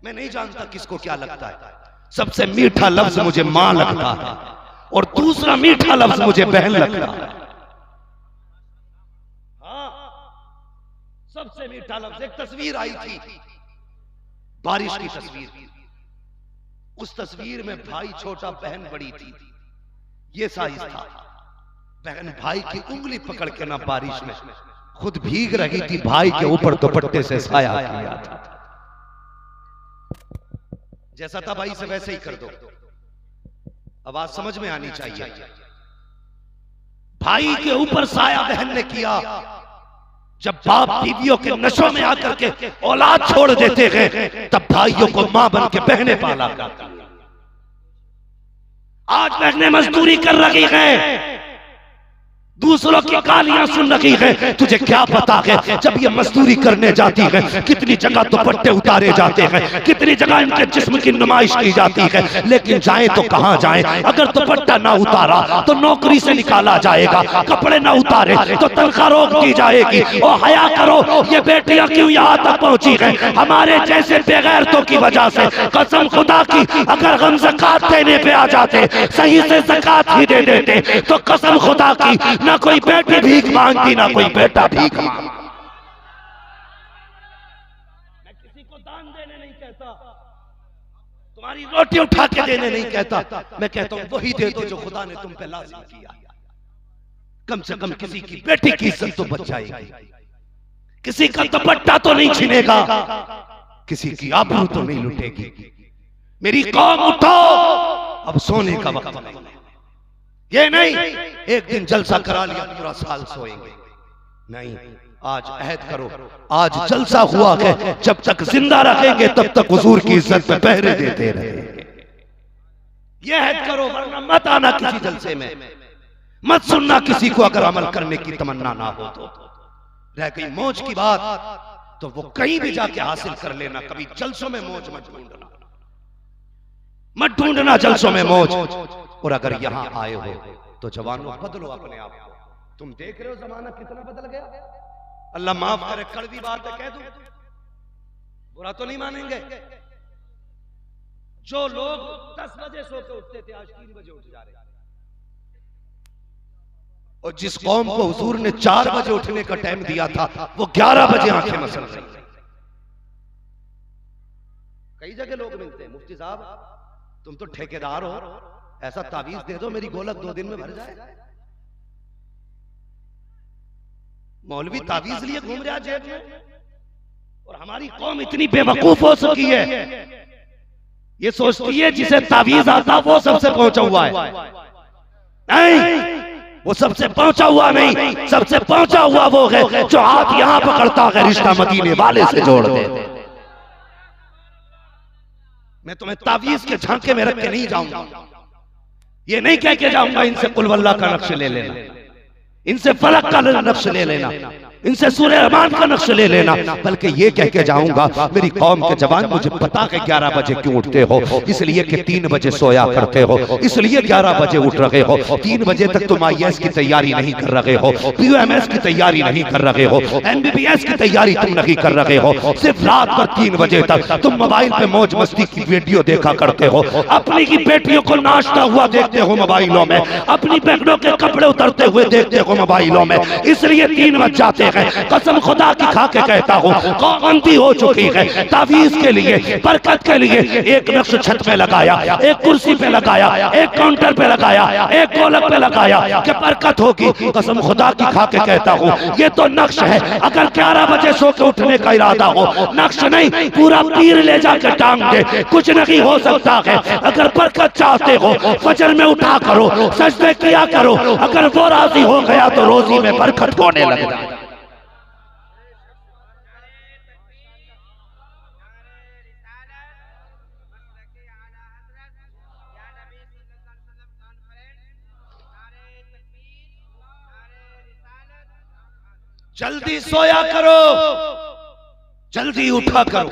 मैं नहीं जानता किसको क्या लगता है। सबसे मीठा लफ्ज मुझे मां लगता है और दूसरा मीठा लफ्ज मुझे बहन लगता है। हाँ, सबसे मीठा लफ्ज। एक तस्वीर आई थी, बारिश की तस्वीर। उस तस्वीर में भाई छोटा, बहन बड़ी थी। ये साइज था। बहन भाई की उंगली पकड़ के ना बारिश में खुद भीग रही थी, भाई के ऊपर दुपट्टे से साया किया था। जैसा था भाई से वैसे ही कर दो। आवाज समझ में आनी चाहिए। भाई के ऊपर साया बहन ने किया। जब बाप बीवियों के नशों में आकर के औलाद छोड़ देते हैं, तब भाइयों को मां बन के बहनें पाला करती हैं। आज बहनें मजदूरी कर रही हैं, दूसरों की गालियां सुन रही है। तुझे क्या पता है, जब ये मजदूरी करने जाती है कितनी जगह दुपट्टे उतारे जाते हैं, कितनी जगह इनके जिस्म की नुमाइश की जाती है। लेकिन जाए तो कहां जाए? अगर दुपट्टा ना उतारा तो नौकरी से निकाला जाएगा, कपड़े ना उतारे तो तनख्वाह रोक दी जाएगी। और हया करो, ये बेटियां क्यों यहाँ तक पहुंची हैं? हमारे जैसे बेगैरतों की वजह से। कसम खुदा की, अगर हम ज़कात देने पे आ जाते, सही से ज़कात ही दे देते, तो कसम खुदा की ना कोई बेटी भीख मांगती, ना कोई बेटा भीख मांगता। मैं किसी को दान देने नहीं कहता, तुम्हारी रोटी उठा के देने नहीं कहता। मैं कहता हूं वही दे दो जो खुदा ने तुम पे लाज़िम किया। कम से कम किसी की बेटी की इज्जत तो बच जाएगी, किसी का दुपट्टा तो नहीं छीनेगा, किसी की आबरू तो नहीं लुटेगी। मेरी कौम उठो, अब सोने का वक्त नहीं। ये नहीं एक दिन जलसा करा लिया पूरा साल सोएंगे, नहीं। आज अहद करो, आज जलसा हुआ है, जब तक जिंदा रखेंगे तब तक हुजूर की इज्जत पे पहरे देते रहेंगे। ये अहद करो, वरना मत आना किसी जलसे में, मत सुनना किसी को अगर अमल करने की तमन्ना ना हो तो। रह गई मौज की बात तो वो कहीं भी जाके हासिल कर लेना। कभी जलसों में मौज मत ढूंढना, मत ढूंढना जलसों में मौज। और अगर यहां आए हो तो जवानों बदलो अपने आप को। तुम देख रहे हो जमाना कितना बदल गया। अल्लाह माफ करे, कड़वी बात है कह दूं, बुरा तो नहीं मानेंगे। जो लोग 10 बजे सो के उठते थे आज 3 बजे उठ जा रहे हैं। और जिस कौम को हुजूर ने 4 बजे उठने का टाइम दिया था, वो 11 बजे आंखें मसल रही। कई जगह लोग मिलते हैं, मुफ्ती साहब तुम तो ठेकेदार हो, ऐसा तावीज दे दो मेरी गोलक 2 दिन में भर जाए। मौलवी तावीज लिए घूम रहा जेब में। और हमारी कौम इतनी बेवकूफ हो सकी है, ये सोचती है जिसे तावीज आता वो सबसे पहुंचा हुआ है। नहीं, वो सबसे पहुंचा हुआ नहीं, सबसे पहुंचा हुआ वो है जो हाथ यहां पकड़ता है, रिश्ता मदीने वाले से जोड़ दे। मैं तुम्हें तावीज के झांके में रख के नहीं जाऊंगा, ये नहीं कह के जाऊंगा इनसे कुल वल्लाह का नक्श ले लेना, इनसे फलक का नक्श ले लेना, इनसे सूरह रहमान का नक्श ले लेना, बल्कि ये कह के जाऊंगा मेरी कौम के जवान मुझे पता है 11 बजे क्यों उठते हो, इसलिए कि 3 बजे सोया करते हो, इसलिए 11 बजे उठ रहे हो। 3 बजे तक तुम IAS की तैयारी नहीं कर रहे हो, POMS की तैयारी नहीं कर रहे हो, MBBS की तैयारी तुम नहीं कर रहे हो। सिर्फ रात भर 3 बजे तक तुम मोबाइल पे मौज मस्ती की वीडियो देखा करते हो, अपनी की बेटियों को नाचता हुआ देखते हो मोबाइलों में, अपनी बहनों के कपड़े उतरते हुए देखते हो मोबाइलों में, इसलिए 3 बज जाते हैं। कसम खुदा की खा के कहता हूँ कौमबंदी हो चुकी है। तावीज के लिए, बरकत के लिए एक नक्श छत पे लगाया, एक कुर्सी पे लगाया, एक काउंटर पे लगाया, एक गोलक पे लगाया कि बरकत होगी। कसम खुदा की खा के कहता हूँ ये तो नक्श है। अगर 11 बजे सो के उठने का इरादा हो, नक्श नहीं पूरा पीर ले जाकर टांग दे, कुछ नहीं हो सकता है। अगर बरकत चाहते हो फजर में उठा करो, सजदे किया करो, अगर वो राजी हो गया तो रोजी में बरकत होने लग जाए। जल्दी सोया करो, जल्दी उठा करो।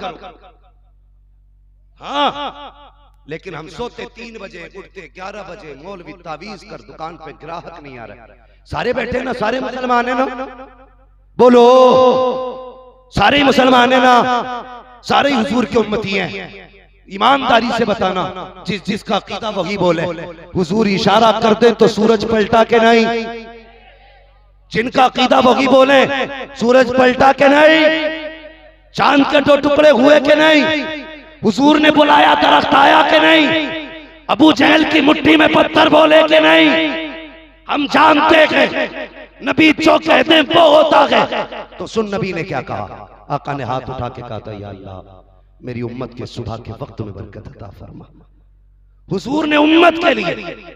हाँ, लेकिन हम सोते 3 बजे, उठते 11 बजे। मौलवी तावीज कर, दुकान पे ग्राहक नहीं आ रहा। सारे बैठे ना, सारे मुसलमान है ना, बोलो सारे मुसलमान है ना, सारे हुजूर के उम्मती हैं। ईमानदारी से बताना, जिसका अकीदा वही बोले। हुजूर इशारा कर दे तो सूरज पलटा के नहीं, जिनका अकीदा वही बोले सूरज पलटा के नहीं, चांद के 2 टुकड़े हुए के नहीं, हुजूर ने बुलाया दरख्त आया के नहीं, अबू जहल की मुट्ठी में पत्थर बोले के नहीं। हम जानते हैं नबी जो कहते हैं वो होता है। तो सुन नबी ने क्या कहा। आका ने हाथ उठा के कहा था, या अल्लाह मेरी उम्मत के सुबह के वक्त में बरकत अता फरमा। हुजूर ने उम्मत के लिए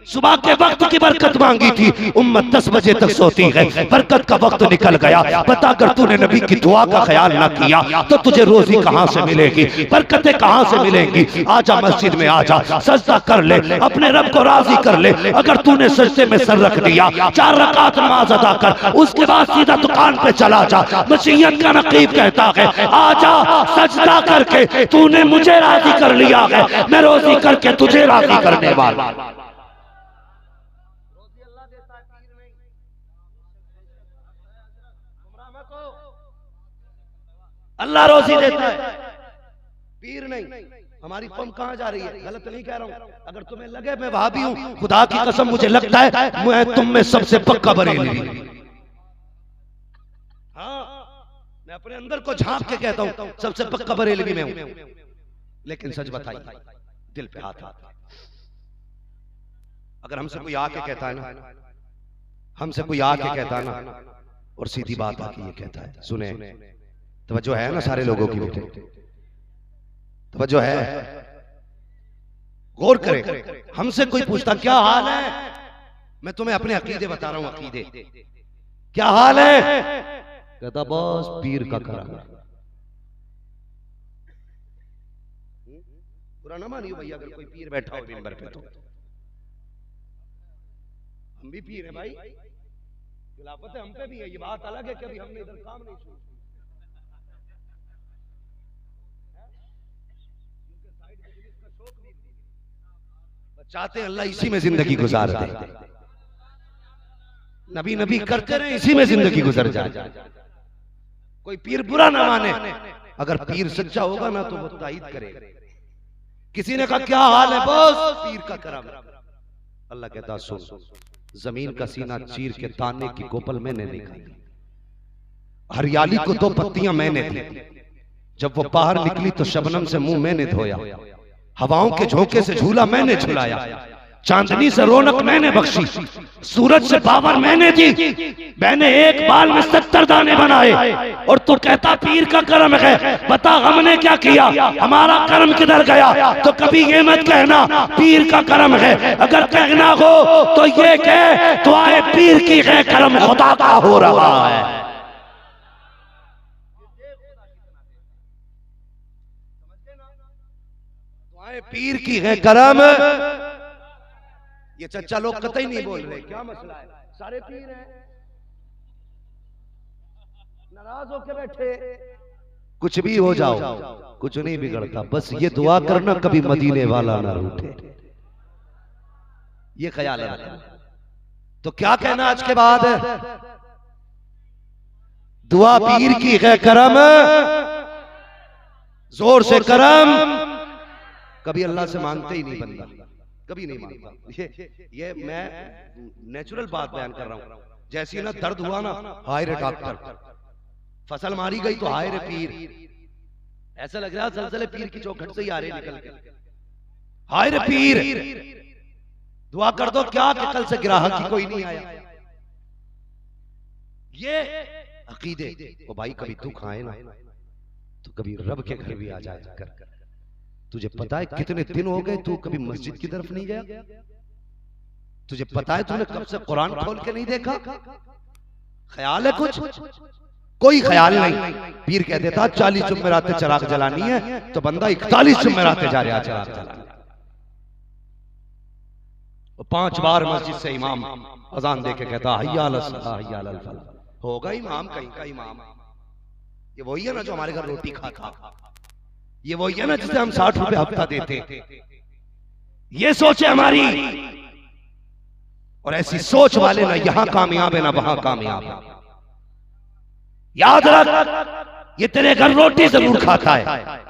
सुबह के वक्त की बरकत मांगी थी। उम्मत 10 बजे तक सोती है, बरकत का वक्त निकल गया। बता, अगर तूने नबी की दुआ का ख्याल ना किया तो तुझे रोजी कहां से मिलेगी, बरकतें कहां से मिलेंगी। आजा मस्जिद में आजा, सजदा कर ले, अपने रब को राजी कर ले। अगर तूने सजदे में सर रख दिया, 4 रकात नमाज अदा कर, उसके बाद सीधा दुकान पे चला जा। मसीहत का नकीब कहता है, आजा सजदा करके तूने मुझे राजी कर लिया है, मैं रोजी करके तुझे करने वाला। अल्लाह रोजी देता है, पीर नहीं। हमारी कौम कहां जा रही है, गलत नहीं कह रहा हूं। अगर तुम्हें लगे मैं वहाबी हूं, खुदा की कसम मुझे लगता है मैं तुम में सबसे पक्का बरेलवी। हाँ, मैं अपने अंदर को झांक के कहता हूं सबसे पक्का बरेलवी में हूं। लेकिन सच बताइए, दिल पे हाथ आता है। अगर हमसे कोई आके कहता है ना, हमसे कोई आके कहता है ना, और सीधी बात आके ये कहता है, सुने तवज्जो है ना सारे लोगों की, बेटे तवज्जो है, गौर करें। हमसे कोई पूछता क्या हाल है, मैं तुम्हें अपने अकीदे बता रहा हूं, अकीदे क्या हाल है, कहता बस पीर का करम। बुरा ना मानियो भैया अगर कोई पीर बैठा हो मिंबर पे, तो हम भी पीर हैं भाई, खिलाफत हम पे भी है। ये बात अलग है कि अभी हमने इधर काम नहीं शुरू चाहते हैं, अल्लाह इसी में जिंदगी गुजार दे, नबी नबी करते रहे, इसी में जिंदगी गुजर जाए। कोई पीर बुरा ना माने, अगर पीर सच्चा होगा ना तो वो ताईद करेगा। किसी ने कहा क्या हाल है, बस पीर का करम। अल्लाह कहता सुन, जमीन का सीना चीर के ताने की गोपल मैंने निकाली, हरियाली को 2 पत्तियां मैंने दी, जब वो बाहर निकली तो शबनम से मुंह मैंने धोया, हवाओं के झोंके से झूला मैंने झुलाया, चांदनी से रौनक मैंने बख्शी, सूरज से पावर मैंने दी, मैंने एक बाल में 70 दाने बनाए, और तू कहता पीर का करम है। बता हमने क्या किया, हमारा कर्म किधर गया। तो कभी ये मत कहना पीर का करम है, अगर कहना हो तो ये कह दुआए पीर की है, करम खुदा का हो रहा है। दुआए पीर की है करम। ये चच्चा लोग कतई नहीं बोल रहे, क्या मसला है, सारे पीर हैं, नाराज होके बैठे। कुछ भी हो जाओ, कुछ नहीं बिगड़ता, बस ये दुआ करना कभी मदीने वाला ना रूठे, ये ख्याल है। तो क्या कहना आज के बाद, दुआ पीर की है करम, जोर से करम। कभी अल्लाह से मांगते ही नहीं बंदा, कभी नहीं मांगता। ये मैं नेचुरल बात बयान कर रहा हूं। जैसी ना दर्द हुआ ना, हाय रे डॉक्टर, फसल मारी गई तो हाय रे पीर, ऐसा लग रहा है सलसले पीर की चौखट से ही आ रहे निकल के, हाय रे पीर दुआ कर दो क्या कि कल से ग्राहक ही कोई नहीं आया। ये अकीदे ओ भाई, कभी दुख आए ना तो कभी रब के घर भी आ जाए कर। तुझे पता है कितने दिन हो गए तू कभी मस्जिद की तरफ नहीं गया, तुझे पता है तूने कब से कुरान खोल के नहीं देखा, ख्याल है कुछ, कोई ख्याल नहीं। पीर कह देता 40 जुमेरातें चिराग जलानी है, तो बंदा 41 जुमेरातें जा रहा चिराग जलाने। 5 बार मस्जिद से इमाम अजान दे के कहता हय्या अलस सलाह हय्या अलल फलाह, होगा इमाम, कहीं का इमाम। ये वही है ना जो हमारे घर रोटी खाता, ये वही है ना जिसे हम 60 रुपए हफ्ता देते। ये सोचे हमारी, और ऐसी सोच वाले ना यहां कामयाब है ना वहां कामयाब है। याद रख, ये तेरे घर रोटी जरूर खाता है,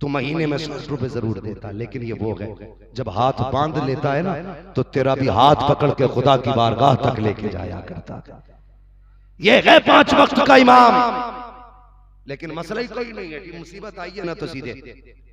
तो महीने में 60 रुपए जरूर देता, लेकिन ये वो है जब हाथ बांध लेता है ना तो तेरा भी हाथ पकड़ के खुदा की बारगाह तक लेके जाया करता है। ये है 5 वक्त का इमाम। लेकिन मसला ही कोई नहीं है कि मुसीबत आई है ना तो सीधे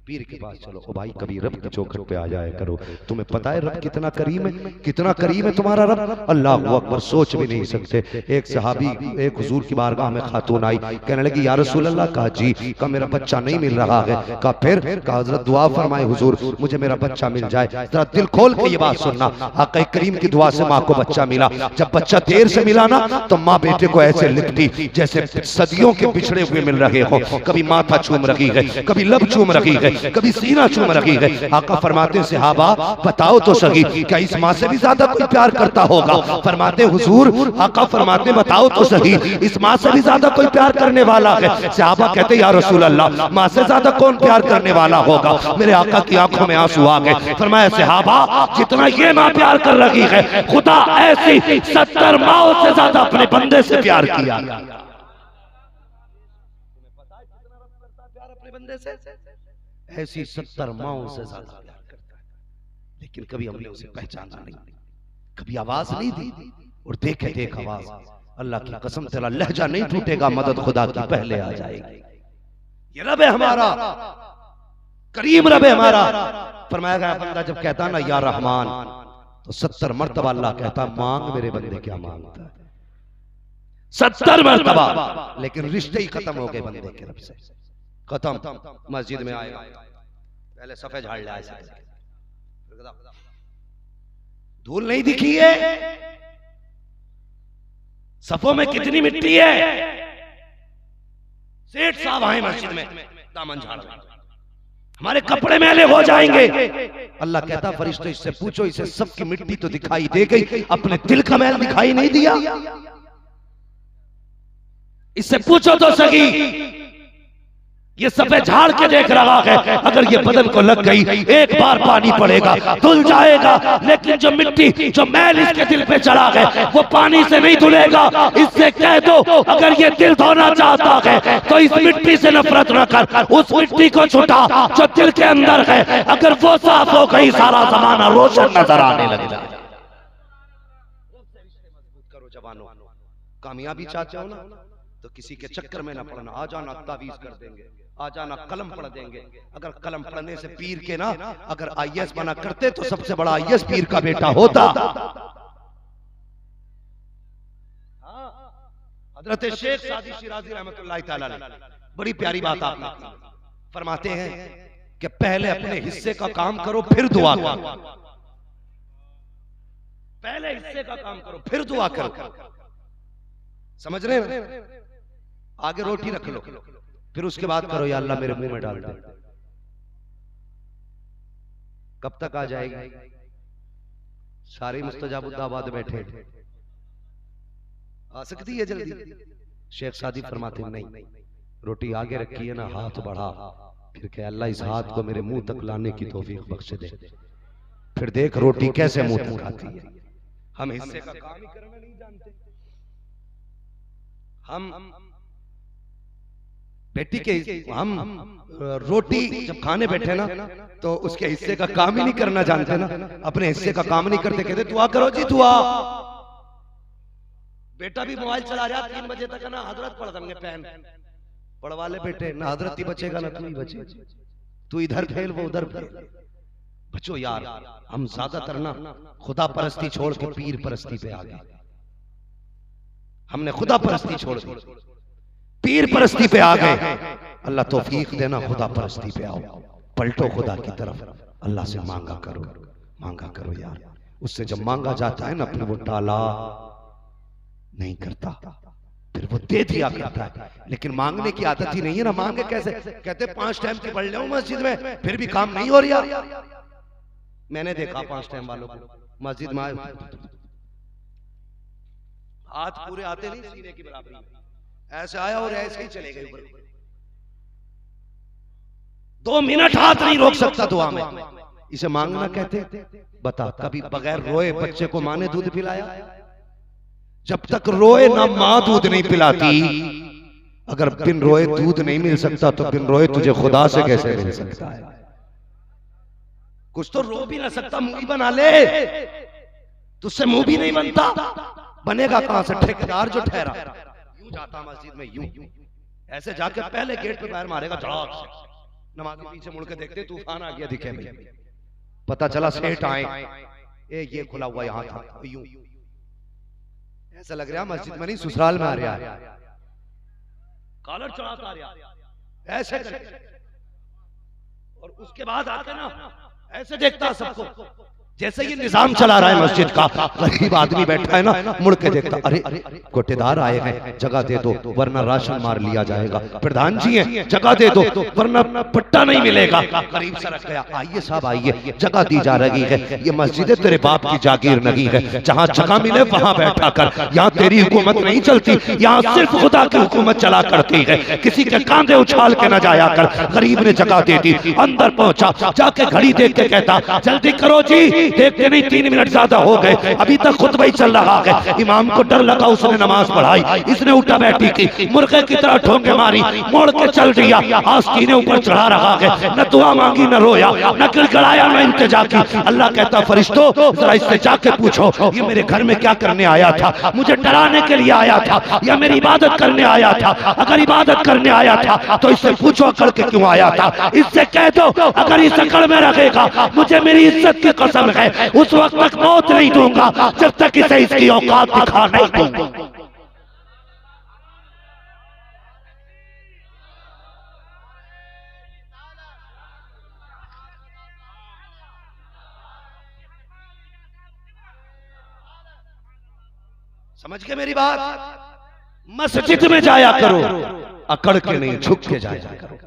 पीर के पास चलो। ओ भाई कभी रब की चौखट पे आ जाया करो, तुम्हें पता है रब कितना करीम है, कितना करीम है तुम्हारा रब, अल्लाह अकबर, सोच भी नहीं सकते। एक सहाबी एक हुजूर की बारगाह में खातून आई, कहने लगी या रसूल अल्लाह। कहा जी। कहा मेरा बच्चा नहीं मिल रहा है। कहा फिर? कहा हजरत दुआ फरमाए हुजूर मुझे मेरा बच्चा मिल जाए। जरा दिल खोल के ये बात सुनना, आका करीम की दुआ से माँ को बच्चा मिला। जब बच्चा देर से मिला ना तो माँ बेटे को ऐसे लिखती जैसे सदियों के पिछड़े हुए मिल रहे हो। कभी माथा चूम रही है, कभी लब चूम रही है, कभी सीना चूम रही है। आका फरमाते सहाबा बताओ तो सही, क्या इस माँ से भी ज्यादा कोई प्यार करता होगा? फरमाते हुजूर, आका फरमाते बताओ तो सही, इस माँ से भी ज्यादा कोई प्यार करने वाला है? सहाबा कहते या रसूल अल्लाह, माँ से ज्यादा कौन प्यार करने वाला होगा? मेरे आका की आंखों में आंसू आ गए। फरमाया सहाबा जितना ये माँ प्यार कर रही है, खुदा ऐसी 70 माओं से ज्यादा अपने बंदे से प्यार किया। अपने बंदे से ऐसी 70 माओं से ज्यादा प्यार करता है, लेकिन कभी हमने उसे पहचाना नहीं, कभी आवाज नहीं दी। और देखे देख आवाज, अल्लाह की कसम तेरा लहजा नहीं टूटेगा, मदद खुदा की पहले आ जाएगी। ये रब है हमारा, करीम रब है हमारा। फरमाया गया बंदा जब कहता ना या रहमान तो 70 मरतबा अल्लाह कहता मांग मेरे बंदे क्या मांगता है, 70 मरतबा। लेकिन रिश्ते ही खत्म हो गए बंदे के रब से, खत्म। मस्जिद में आएगा पहले सफेद झाड़ ले, धूल नहीं दिखी है, सफों में कितनी मिट्टी है। सेठ साहब आए मस्जिद में, दामन झाड़ रहे, हमारे कपड़े मैले हो जाएंगे। अल्लाह कहता फरिश्तों इससे पूछो, इसे सबकी मिट्टी तो दिखाई दे गई, अपने दिल का मैल दिखाई नहीं दिया। इससे पूछो तो सही, ये सफेद झाड़ के देख रहा है, अगर ये बदन को लग गई एक बार पानी पड़ेगा धुल जाएगा, लेकिन जो मिट्टी जो मैल इसके दिल पे चढ़ा है वो पानी से नहीं धुलेगा। इससे कह दो अगर ये दिल धोना चाहता है तो इस मिट्टी से नफरत न कर, उस मिट्टी को छुटा जो दिल के अंदर है, अगर वो साफ हो गई सारा जमाना रोशन नजर आने लगेगा। करो जवानों, कामयाबी चाहते हो ना तो किसी के चक्कर में ना पड़ना। आ जाना तावीज कर देंगे, आ जाना कलम पढ़ देंगे। अगर कलम पढ़ने से पीर के ना अगर आईएएस बना करते तो सबसे बड़ा आईएएस पीर का बेटा होता। हजरत शेख सादी शिराजी रहमतुल्लाह तआला अलैह बड़ी प्यारी बात आपने की। फरमाते हैं कि पहले अपने हिस्से का काम करो फिर दुआ करो, पहले हिस्से का काम करो फिर दुआ करो। समझ रहे हैं? आगे रोटी रख लो, फिर उसके बाद करो या अल्लाह मेरे मुंह में डाल दे। कब तक आ जाएगी? सारे मुस्तजाबुद्दाबाद बैठे, आ सकती है जल्दी? शेख सादी फरमाते नहीं, रोटी आगे रखी है ना, हाथ बढ़ा, फिर कह अल्लाह इस हाथ को मेरे मुंह तक लाने की तौफीक बख्श दे, फिर देख रोटी कैसे मुंह तक आती है। हम हिस्से का काम ही करना नहीं जानते। हम बेटी के हम रोटी जब खाने बैठे ना तो उसके हिस्से का काम ही नहीं करना जानते ना, अपने हिस्से का काम नहीं करते, कहते दुआ करो जी दुआ। बेटा भी मोबाइल चला रहा 3 बजे तक ना, हजरत पढ़ देंगे पैन पढ़वा ले बेटे, ना हजरत ही बचेगा ना तू ही बचे, तू इधर खेल वो उधर खेल। बचो यार, हम ज्यादातर ना खुदा परस्ती छोड़ के पीर परस्ती पे आ गए। हमने खुदा परस्ती छोड़ दी, पीर परस्ती पे आ गए। अल्लाह तौफीक देना, खुदा परस्ती पे आओ, पलटो खुदा की तरफ, अल्लाह से मांगा करो यार। उससे जब मांगा जाता है ना फिर वो टाला नहीं करता, फिर वो दे दिया करता है। लेकिन मांगने की आदत ही नहीं है ना। मांगे कैसे? कहते 5 टाइम की पढ़ लो मस्जिद में, फिर भी काम नहीं हो रहा। मैंने देखा 5 टाइम वालों को मस्जिद में हाथ पूरे आते नहीं सीने की बराबरी, ऐसे आया और ऐसे ही चले गए ऊपर। 2 मिनट हाथ नहीं रोक सकता दुआ में। इसे मांगना कहते। बता, कभी बगैर रोए बच्चे को माँ ने दूध पिलाया? जब तक रोए ना माँ दूध नहीं पिलाती। अगर बिन रोए दूध नहीं मिल सकता तो बिन रोए तुझे खुदा से कैसे मिल सकता है? कुछ तो रो भी ना सकता, मुंह ही बना ले। तुझसे मुंह भी नहीं बनता, बनेगा कहां से? ठेकेदार जो ठहरा यूं जाता मस्जिद में, यूं ऐसे जाके पहले गेट पे पैर मारेगा, झड़ाक से। नमाजी पीछे मुड़ के देखते, तूफान आ गया दिखे भाई। पता चला सेठ आए, ये खुला हुआ यहां था, यूं ऐसा लग रहा मस्जिद में नहीं ससुराल में आ रहा है। कॉलर चढ़ाता आ रहा ऐसे करके, और उसके बाद आके ना ऐसे देखता सबको, जैसे ये निजाम चला रहा है मस्जिद का। गरीब आदमी बैठा है ना, मुड़ के देखता, अरे कोटेदार आए हैं, जगह दे दो वरना राशन मार लिया जाएगा। प्रधान जी हैं, जगह दे दो वरना पट्टा नहीं मिलेगा। गरीब सरक गया, आइए साहब आइए, जगह दी जा रही है, ये मस्जिद तेरे बाप की जागीर नहीं है, जहाँ जगह मिले वहां बैठा कर। यहाँ तेरी हुकूमत नहीं चलती, यहाँ सिर्फ खुदा की हुकूमत चला करती है। किसी के कांधे उछाल के न जाया कर। गरीब ने जगह दे दी, अंदर पहुंचा, जाके घड़ी देख के कहता, जल्दी करो जी, देखते नहीं 3 मिनट ज्यादा हो गए, अभी तक खुतबा ही चल रहा है। इमाम को डर लगा, उसने नमाज पढ़ाई। इसने उठा बैठी की, मुर्गे की तरह ठोंगे मारी, मोड़ के चल दिया। आस्तीने ऊपर चढ़ा रहा है, न दुआ मांगी, न रोया, न गिड़गिड़ाया, न इल्तिजा की। अल्लाह कहता, फरिश्तों जरा इससे जाके पूछो, ये मेरे घर में क्या करने आया था? मुझे डराने के लिए आया था या मेरी इबादत करने आया था? अगर इबादत करने आया था तो इससे पूछो अकड़ के क्यों आया था। इससे कह दो अगर इस अकड़ में रखेगा मुझे मेरी इज्जत की कसम है, उस वक्त तक मौत नहीं दूंगा जब तक इसे इसकी औकात दिखा नहीं दूंगा। समझ के मेरी बात? मस्जिद में जाया करो, अकड़ के नहीं, झुक के जाया करो।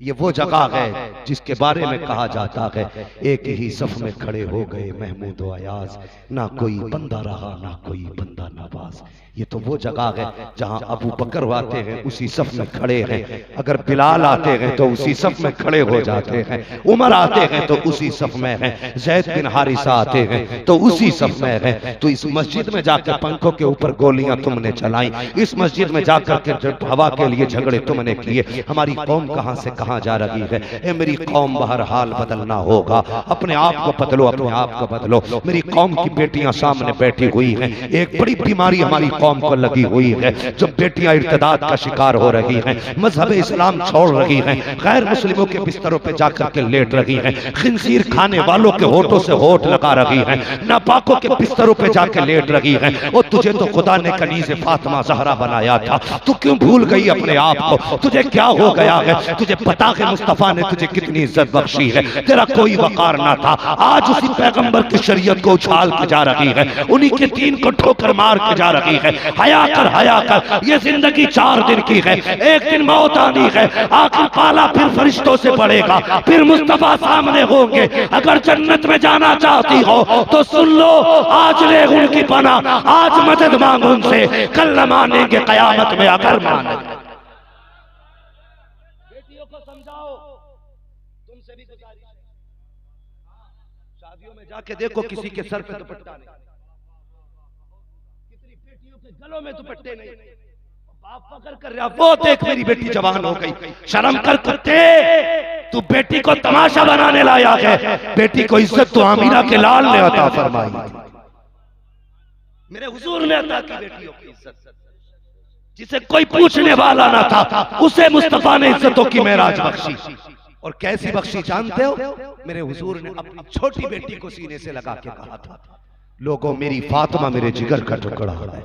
ये वो जगह है जिसके बारे में कहा जाता है, एक ही सफ में खड़े हो गए महमूद व अयाज, ना कोई बंदा रहा ना कोई बंदा नवाज। ये तो वो जगह है जहां अबू बकर आते हैं उसी सफ में खड़े हैं, अगर बिलाल आते हैं तो उसी सफ में खड़े हो जाते हैं, उमर आते हैं तो उसी सफ में हैं, ज़ैद बिन हारिसा आते हैं तो उसी सफ में हैं। तो इस मस्जिद में जाकर पंखों के ऊपर गोलियां तुमने चलाई, इस मस्जिद में जाकर के हवा के लिए झगड़े तुमने किए। हमारी कौम कहां से कहां जा रही है? ए मेरी कौम, बहरहाल बदलना होगा। अपने आप को बदलो, अपने आप को बदलो। मेरी कौम की बेटियां सामने बैठी हुई हैं, एक बड़ी बीमारी हमारी कौम को लगी हुई है, जो बेटियां इर्तिदाद का शिकार हो रही हैं, मजहब इस्लाम छोड़ रही हैं, गैर मुस्लिमों के बिस्तरों पे जाकर के लेट रही हैं, खिंजीर खाने वालों के होठों से होठ लगा रही हैं, नापाकों के बिस्तरों पे जाकर लेट रही हैं। और तुझे तो खुदा ने कनीज़े फातिमा ज़हरा बनाया था, तू क्यों भूल गई अपने आप को? तुझे क्या हो गया है? तुझे पता है मुस्तफा ने तुझे कितनी इज्जत बख्शी है, तेरा कोई वकार ना था, आज उसी पैगंबर की शरीयत को उछाल के जा रही है, उन्हीं के दीन को ठोकर मार के जा रही है। हया कर, हया कर, ये जिंदगी 4 दिन की है, एक दिन मौत आनी है, आखिर पाला फिर फरिश्तों से पड़ेगा, फिर मुस्तफा सामने होंगे। अगर जन्नत में जाना चाहती हो तो सुन लो, आज ले उनकी पना, आज मदद मांग उनसे, कल न मानेंगे कयामत में अगर माने। बेटियों को समझाओ, तुमसे भी गुजारिश है, शादियों में जाके देखो किसी के सर पे दुपट्टा नहीं, कितनी बेटियों के गलों में दुपट्टे नहीं, बाप फकर कर रहा, वो देख मेरी बेटी जवान हो गई, शर्म कर कुत्ते, तू बेटी को तमाशा बनाने लाया है। बेटी को इज्जत तो आमीना के लाल ने अता फरमाई, मेरे हुजूर ने अता की बेटियों की इज्जत, जिसे कोई पूछने वाला ना था उसे मुस्तफा ने इज्जतों की मेराज बख्शी। और कैसी बख्शी जानते हो? मेरे हुजूर ने अपनी छोटी बेटी को सीने से लगा के कहा था, लोगों मेरी फातिमा मेरे जिगर का टुकड़ा है।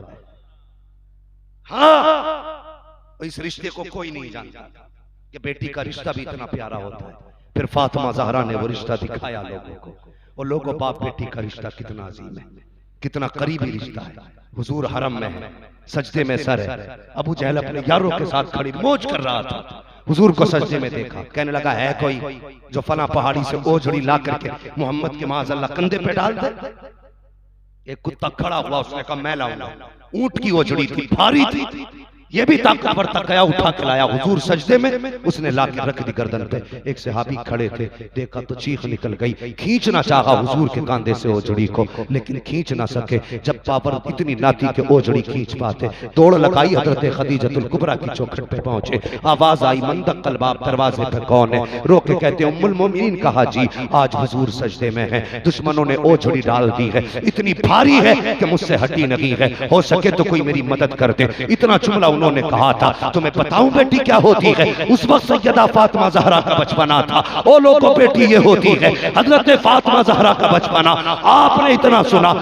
हाँ, इस रिश्ते को कोई नहीं जानता कि बेटी का रिश्ता भी इतना प्यारा होता है। फिर फातिमा ज़हरा ने वो रिश्ता दिखाया लोगों को, और लोगों बाप बेटी का रिश्ता कितना अजीम है, कितना करीबी रिश्ता है। हुजूर हरम में है, सजदे में सर है, अबू जहल अपने यारों के साथ खड़ी मौज कर रहा था, हुजूर को सजदे में देखा, कहने लगा है कोई जो फला पहाड़ी से ओझड़ी ला करके मोहम्मद के माज़अल्लाह कंधे पे डाल दे। एक कुत्ता खड़ा हुआ, उसने कहा मैं लाऊंगा, ऊंट की ओजड़ी थी, भारी थी, ये भी ताकतवर तक गया, उठा के लाया हुजूर सजदे में, उसने लाके रख दी गर्दन पे। एक सहाबी खड़े थे, देखा तो चीख निकल गई, खींचना चाहा हुजूर के कांधे से ओजड़ी को, लेकिन खींच ना सके। जब पावर इतनी ना थी कि ओजड़ी खींच पाते, दौड़ लगाई, हजरत खदीजतुल कुबरा की चौखट पे पहुंचे। आवाज आई, मंदक्कल बाब, दरवाजे पर कौन है? रोके कहते उम्मुल मोमिनीन, कहा जी आज हुजूर सजदे में है, दुश्मनों ने ओजड़ी डाल दी है, इतनी भारी है कि मुझसे हटी नहीं है, हो सके तो कोई मेरी मदद कर दे। इतना जुमला उन्होंने कहा था। तुम्हें बताऊं बेटी क्या होती है? उस वक्त सैयदा फातिमा ज़हरा का बचपना था। ओ लोगों बेटी ये होती है हजरत फातिमा ज़हरा का बचपना। आपने इतना सुना,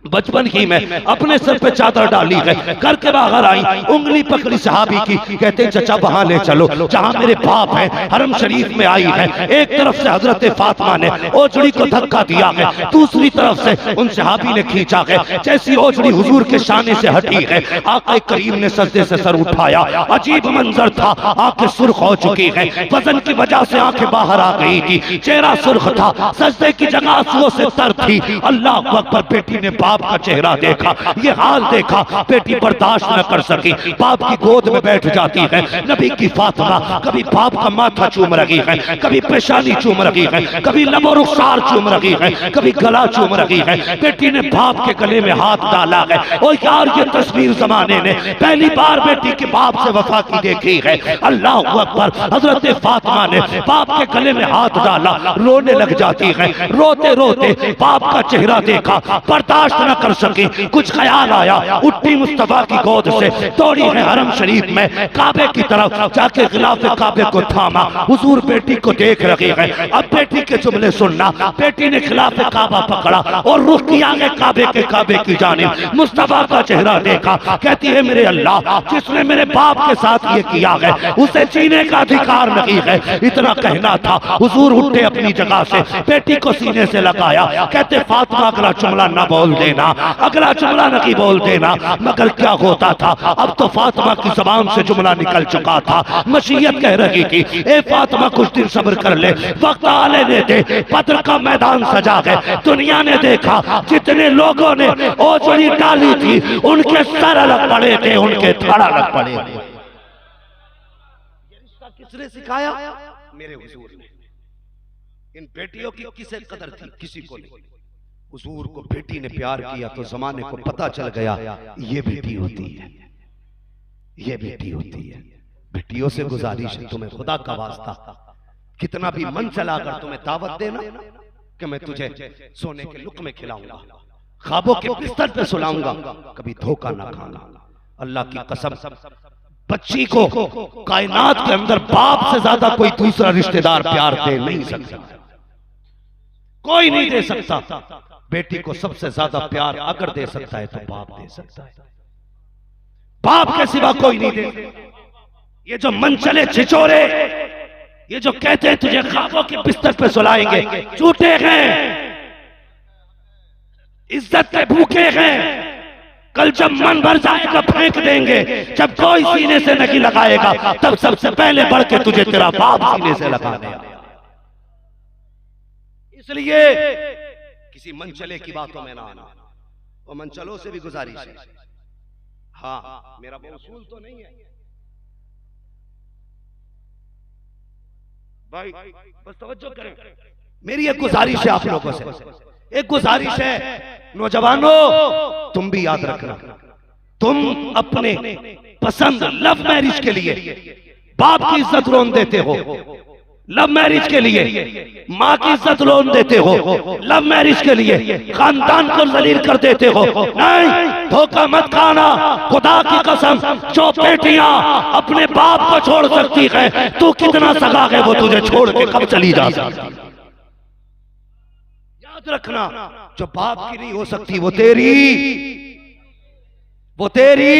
बचपन ही में अपने सर पे चादर डाली है, करके बाहर आई, उंगली पकड़ी सहाबी की, कहते चचा वहां ले चलो जहां मेरे बाप है, हरम शरीफ में आई है। एक तरफ से हजरत फातिमा ने ओजड़ी को धक्का दिया है, दूसरी तरफ से उन सहाबी ने खींचा है। जैसी ओजड़ी हुजूर के शाने से हटी है, आका करीम ने सजदे से सर उठाया। अजीब मंजर था, आंखें सुर्ख हो चुकी है, वजन की वजह से आंखें बाहर आ गई थी, चेहरा सुर्ख था, सजदे की जगह आंसुओं से तर थी। अल्लाह अकबर। बेटी ने बाप का चेहरा देखा, ये हाल देखा, बेटी बर्दाश्त न कर सकी, बाप की गोद में बैठ जाती है। नबी की फातिमा कभी बाप का माथा चूम रही है, कभी पेशानी चूम रही है, कभी लबो रुखसार चूम रही है, कभी गला चूम रही है। बेटी ने बाप के गले में हाथ डाला है। और यार ये तस्वीर जमाने ने पहली बार बेटी के बाप से वफा की देखी है। अल्लाह अकबर। हजरत फातिमा ने बाप के गले में हाथ डाला, रोने लग जाती है। रोते रोते बाप का चेहरा देखा, बर्दाश्त न कर सकी, कुछ ख्याल आया, उठी मुस्तफा की गोद से, दौड़ी है हरम शरीफ में, काबे की तरफ जाके खिलाफ काबे को थामा। हुजूर बेटी को देख रहे हैं। अब बेटी के जुमले सुनना। बेटी ने खिलाफ काबा पकड़ा और रुख किया है काबे की जानिब। मुस्तफा का चेहरा देखा, कहती है मेरे अल्लाह, जिसने मेरे बाप के साथ ये किया है उसे जीने का अधिकार नहीं है। इतना कहना था, हुजूर उठे अपनी जगह से, बेटी को सीने से लगाया, कहते फातिमा अगला जुमला न बोल देना, अगला जुमला नहीं बोल देना। मगर क्या होता था, अब तो फातिमा की ज़बान से जुमला निकल चुका था। मशीयत कह रही थी, ए फातिमा कुछ दिन सब्र कर ले, वक्त आने दे, बद्र का मैदान सजा है। दुनिया ने देखा, जितने लोगों ने ओजड़ी डाली थी उनके सर अलग पड़े थे, उनके धड़ अलग पड़े थे। किसने सिखाया? मेरे हुजूर ने। इन बेटियों की किसे कदर थी? किसी को नहीं। हुजूर को बेटी ने प्यार किया तो जमाने को पता चल गया ये बेटी होती है, ये बेटी होती है। बेटियों से गुजारिश है, तुम्हें खुदा का वास्ता कितना भी मन चलाकर तुम्हें दावत देना कि मैं तुझे सोने के लुक़मे खिलाऊंगा, ख्वाबों के बिस्तर पे सुलाऊंगा, कभी धोखा ना खाना। अल्लाह की कसम, बच्ची को कायनात के अंदर बाप से ज्यादा कोई दूसरा रिश्तेदार प्यार दे नहीं सकता, कोई नहीं दे सकता। बेटी को सबसे ज्यादा प्यार अगर दे सकता है तो बाप दे सकता है, बाप के सिवा कोई नहीं दे। ये जो मन चले छिचोरे, ये जो कहते हैं तुझे ख्वाबों के बिस्तर पे सुलाएंगे, झूठे हैं, इज्जत के भूखे हैं। कल जब मन भर जाएगा फेंक देंगे। जब कोई सीने से नहीं लगाएगा तब सबसे पहले बढ़ के तुझे तेरा बाप सीने से लगा देगा। इसलिए किसी मनचले की बातों में ना आना। वो मनचलों से भी गुजारिश है, हाँ मेरा वो उसूल तो नहीं है भाई, बस तवज्जो करें। मेरी एक गुजारिश है आप लोगों से, एक गुजारिश है नौजवानों, तुम भी याद रखना, तुम अपने पसंद लव मैरिज के लिए बाप की इज्जत रोन देते हो, लव मैरिज के लिए माँ की इज्जत रोन देते हो, लव मैरिज के लिए खानदान को जलील कर देते हो। नहीं, धोखा मत खाना। खुदा की कसम, जो बेटियां अपने बाप को छोड़ सकती है, तू कितना सगा है वो तुझे छोड़ के कब चली जा सकती। याद रखना, जो बाप की नहीं हो सकती वो तेरी, वो तेरी,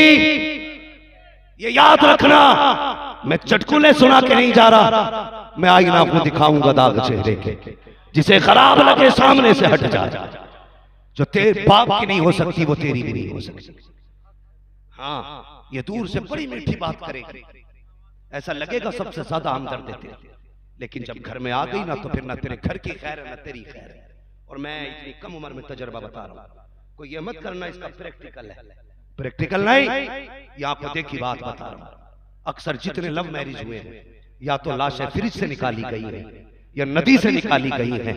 ये याद रखना। मैं चटकुले सुना के नहीं जा रहा, मैं आईना को दिखाऊंगा दाग चेहरे के, जिसे खराब लगे सामने से हट जाए। जो तेरे बाप की नहीं हो सकती वो तेरी भी नहीं हो सकती। हाँ, ये दूर से बड़ी मीठी बात करेगी, ऐसा लगेगा सबसे ज्यादा हमदर्द देते, लेकिन जब घर में आ गई ना तो फिर ना तेरे घर की खैर है ना तेरी खैर है। और मैं इतनी कम उम्र में तजर्बा बता रहा हूं, कोई ये मत करना इसका प्रैक्टिकल है, प्रैक्टिकल नहीं। ये आपको देखी बात बता रहा हूं, अक्सर जितने लव मैरिज हुए हैं या तो लाशें फ्रिज से निकाली गई है, या नदी से निकाली गई है,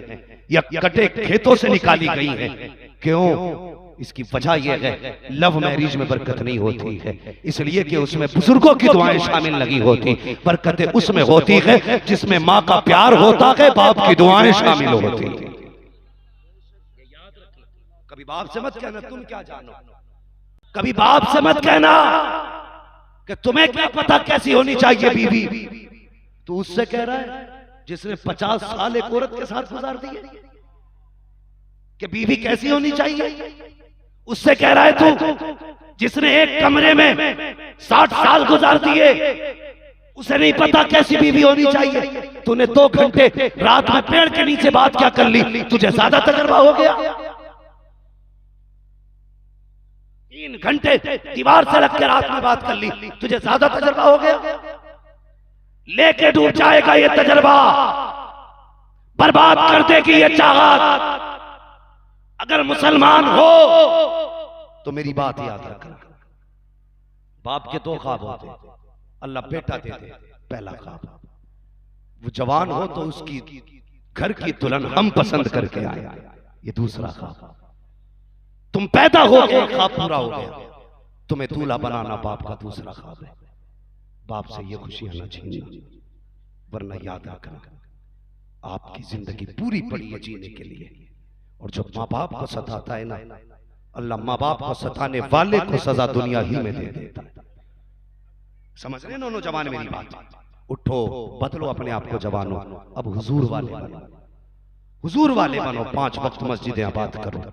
या कटे खेतों से निकाली गई है। क्यों? इसकी वजह यह है लव मैरिज में बरकत नहीं होती है, इसलिए कि उसमें बुजुर्गों की दुआएं शामिल नहीं होती। बरकतें उसमें होती है जिसमें माँ का प्यार होता है, बाप की दुआएं शामिल होती है। कभी बाप से मत कहना तुम क्या जानो, कभी बाप से मत कहना कि तुम्हें क्या पता कैसी होनी चाहिए बीवी। तो उससे कह रहा है जिसने 50 साल एक औरत के साथ गुजार दिए कि बीवी कैसी होनी चाहिए। उससे कह रहा है तू जिसने एक कमरे में 60 साल गुजार दिए, उसे नहीं पता कैसी बीवी होनी चाहिए। तूने 2 घंटे रात में पेड़ के नीचे बात क्या कर ली, तुझे ज्यादा तजर्बा हो गया। 3 घंटे दीवार से लग के रात में बात कर ली, तुझे ज्यादा तजर्बा हो गया। लेके डूब जाएगा ये तजर्बा, बर्बाद कर देगी ये चाहत। अगर मुसलमान हो तो मेरी बात याद रखना, बाप के 2 ख्वाब होते, अल्लाह बेटा देते, पहला ख्वाब वो जवान हो तो उसकी घर की दुल्हन हम पसंद करके आए, ये दूसरा ख्वाब। तुम पैदा हो गए, ख्वाब पूरा हो गया, तुम्हें दूल्हा बनाना बाप का दूसरा ख्वाब है। बाप से ये खुशियां न छीनना, वरना याद रखना आपकी जिंदगी पूरी पड़ी है जीने के लिए। और जब माँ बाप को सताता है ना, अल्लाह माँ बाप को सताने वाले को सजा दुनिया ही में दे देता है। समझ रहे ना जवान मेरी बात? उठो, बदलो अपने आप को जवानो, अब हुजूर वाले बनो, हुजूर वाले बनो। 5 वक्त मस्जिदें आबाद करो,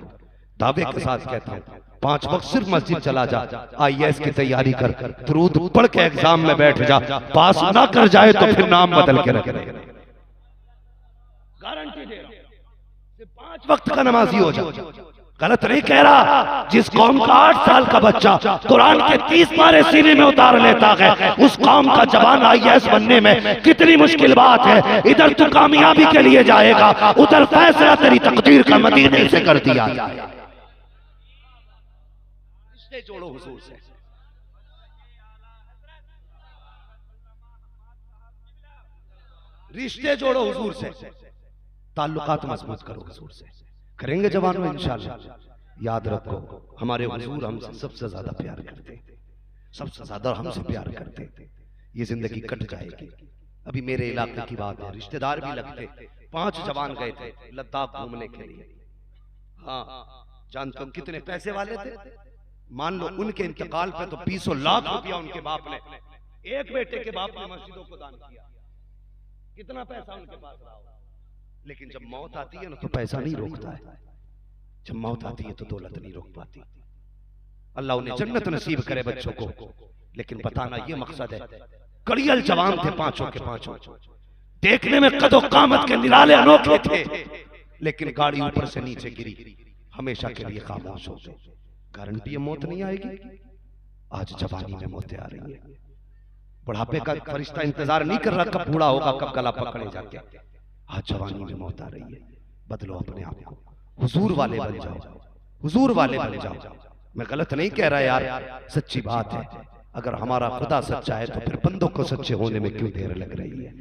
दावे के साथ कहता हूं 5 वक्त सिर्फ मस्जिद चला जा, IAS की तैयारी कर, दुरूद पढ़ के एग्जाम में बैठ जा, पास ना कर जाए तो फिर नाम बदल के रख दे, गारंटी दे रहा हूं। 5 वक्त का नमाजी हो जा। गलत नहीं कह रहा, जिस कौम का 8 साल का बच्चा कुरान के 30 पारे सीने में उतार लेता है, उस कौम का जवान IAS बनने में कितनी मुश्किल बात है। इधर तू कामयाबी के लिए जाएगा, उधर फैसला तेरी तकदीर का मदीने से कर दिया जाए। रिश्ते जोड़ो हुजूर से, रिश्ते जोड़ो हुजूर से, ताल्लुकात मजबूत करो हुजूर से। करेंगे जवानों इंशाअल्लाह। याद रखो हमारे हुजूर हमसे सबसे ज्यादा प्यार करते, सबसे ज्यादा हमसे प्यार करते। ये जिंदगी कट जाएगी। अभी मेरे इलाके की बात है, रिश्तेदार भी लगते, 5 जवान गए थे लद्दाख घूमने के लिए। हाँ, जानते हो कितने पैसे वाले थे? मान लो उनके इंतकाल पे तो 20 लाख रुपया उनके बाप ने, एक बेटे के बाप ने मस्जिदों को दान किया। कितना पैसा उनके पास रहा। लेकिन जब मौत आती है ना तो पैसा नहीं रोकता है, जब मौत आती है तो दौलत नहीं रोक पाती। अल्लाह उन्हें जन्नत नसीब करे बच्चों को। लेकिन बताना ये मकसद है, कड़ियल जवान थे 5 के 5, देखने में कदो कामत के निराले अनोखे थे, लेकिन गाड़ी ऊपर से नीचे गिरी, हमेशा के लिए खामोश हो गए। गारंटी मौत नहीं आएगी। आज जवानी में मौतें आ रही है, बुढ़ापे का फरिश्ता इंतजार नहीं कर रहा कब बूढ़ा होगा, कब गला पकड़े जाके। आज जवानी में मौत आ रही है। बदलो अपने आप को, हुजूर वाले बन जाओ, हुजूर वाले बन जाओ। मैं गलत नहीं कह रहा यार, सच्ची बात है। अगर हमारा खुदा सच्चा है तो फिर बंदों को सच्चे होने में क्यों देर लग रही है?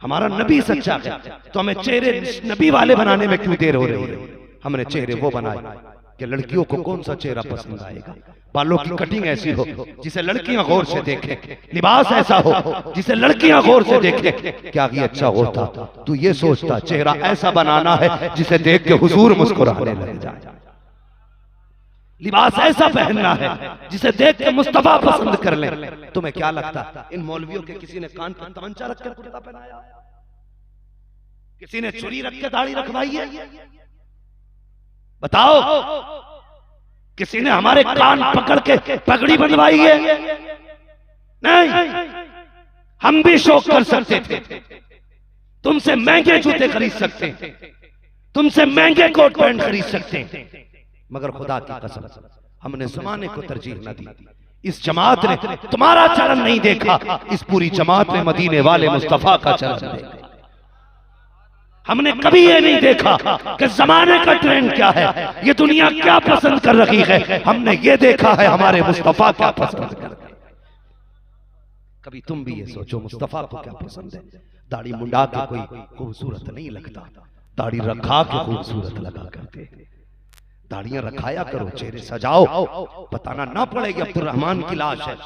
हमारा नबी सच्चा है तो हमें चेहरे नबी वाले बनाने में क्यों देर हो रही है? हमने चेहरे वो बनाए कि लड़कियों को कौन सा चेहरा पसंद आएगा। बालों की कटिंग ऐसी हो जिसे लड़कियां गौर से देखें, लिबास ऐसा हो जिसे लड़कियां गौर से देखें। क्या ही अच्छा होता तू ये सोचता, चेहरा ऐसा बनाना है जिसे देख के हुजूर मुस्कुराने लग जाए, लिबास ऐसा पहनना है जिसे देख के मुस्तफा पसंद कर ले। तुम्हें क्या लगता इन मौलवियों के किसी ने कान पर तमंचा रख कर कुर्ता पहनाया? किसी ने चुरी रख के दाढ़ी रखवाई है? बताओ, किसी ने हमारे कान पकड़ के पगड़ी बंधवाई है? नहीं। हम भी शौक कर सकते थे, तुमसे महंगे जूते खरीद सकते, तुमसे महंगे कोट पैंट खरीद सकते, मगर खुदा की कसम हमने जमाने को तरजीह न दी। इस जमात ने तुम्हारा चलन नहीं देखा, इस पूरी जमात ने मदीने वाले मुस्तफा का चलन देखा। हमने कभी ये नहीं देखा कि जमाने का ट्रेंड क्या है, ये दुनिया क्या पसंद कर रही है। हमने ये देखा है हमारे मुस्तफा क्या पसंद कर रहे हैं। कभी तुम भी ये सोचो मुस्तफा को क्या पसंद है। दाढ़ी मुंडा के कोई खूबसूरत नहीं लगता, दाढ़ी रखा के खूबसूरत लगा करते हैं। दाढ़ियां रखाया करो, चेहरे सजाओ, बताना ना पड़े कि अब्दुल रहमान की लाश है,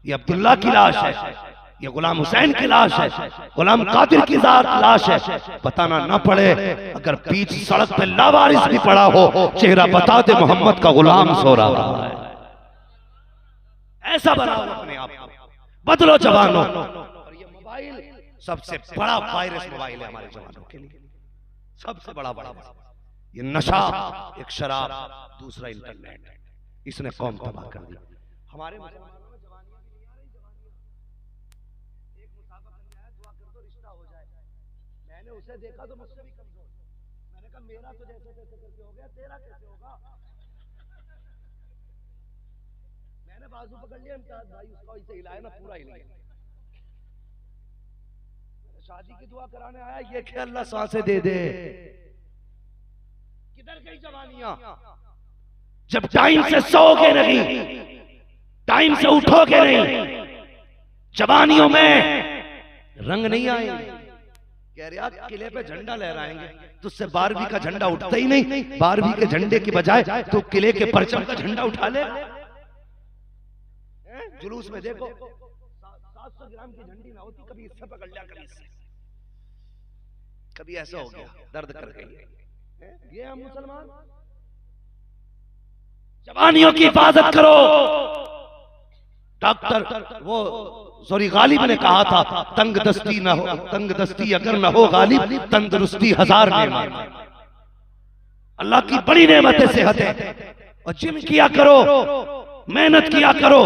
ये अब्दुल्ला की लाश है, ये गुलाम हुसैन की लाश है, गुलाम कादिर की लाश है। बताना ना पड़े अगर बीच सड़क पे लावारिस भी पड़ा हो, चेहरा बता दे मोहम्मद का गुलाम सो रहा है। ऐसा बनाओ अपने आप को, बदलो जवानों। और ये मोबाइल सबसे बड़ा वायरस मोबाइल है हमारे जवानों के लिए, सबसे बड़ा वायरस। ये नशा, एक शराब, दूसरा इंटरनेट, इसने कौम तबाह कर दी। हमारे मैंने उसे देखा तो मुझसे भी कमजोर, मैंने कहा मेरा तो जैसे तैसे करके हो गया, तेरा कैसे होगा। मैंने बाजू पकड़ लिया, इम्तियाज भाई उसका इसे हिलाया ना, पूरा हिल गया। शादी की दुआ कराने आया, ये खे अल्लाह सांसें दे दे। किधर गई जवानियां? जब टाइम से सोओगे नहीं, टाइम से उठोगे नहीं, जवानियों में रंग नहीं आएंगे। कह रहे किले पे झंडा लहराएंगे, तुझसे 12वीं का झंडा उठता ही नहीं। 12वीं के झंडे की बजाय तो किले के परचम का झंडा उठा ले। जुलूस में देखो 700 ग्राम की झंडी ना होती, कभी इससे पकड़ लिया, कभी इससे, कभी ऐसा हो गया, दर्द कर गई। ये हम मुसलमान। जवानियों की हिफाजत करो। डॉक्टर वो सॉरी गालिब ने कहा था, तंग दस्ती न हो, तंग दस्ती अगर न हो गालिब, तंदुरुस्ती 1000 नेमत। अल्लाह की बड़ी नेमत है सेहत है। और जिम किया करो, मेहनत किया करो,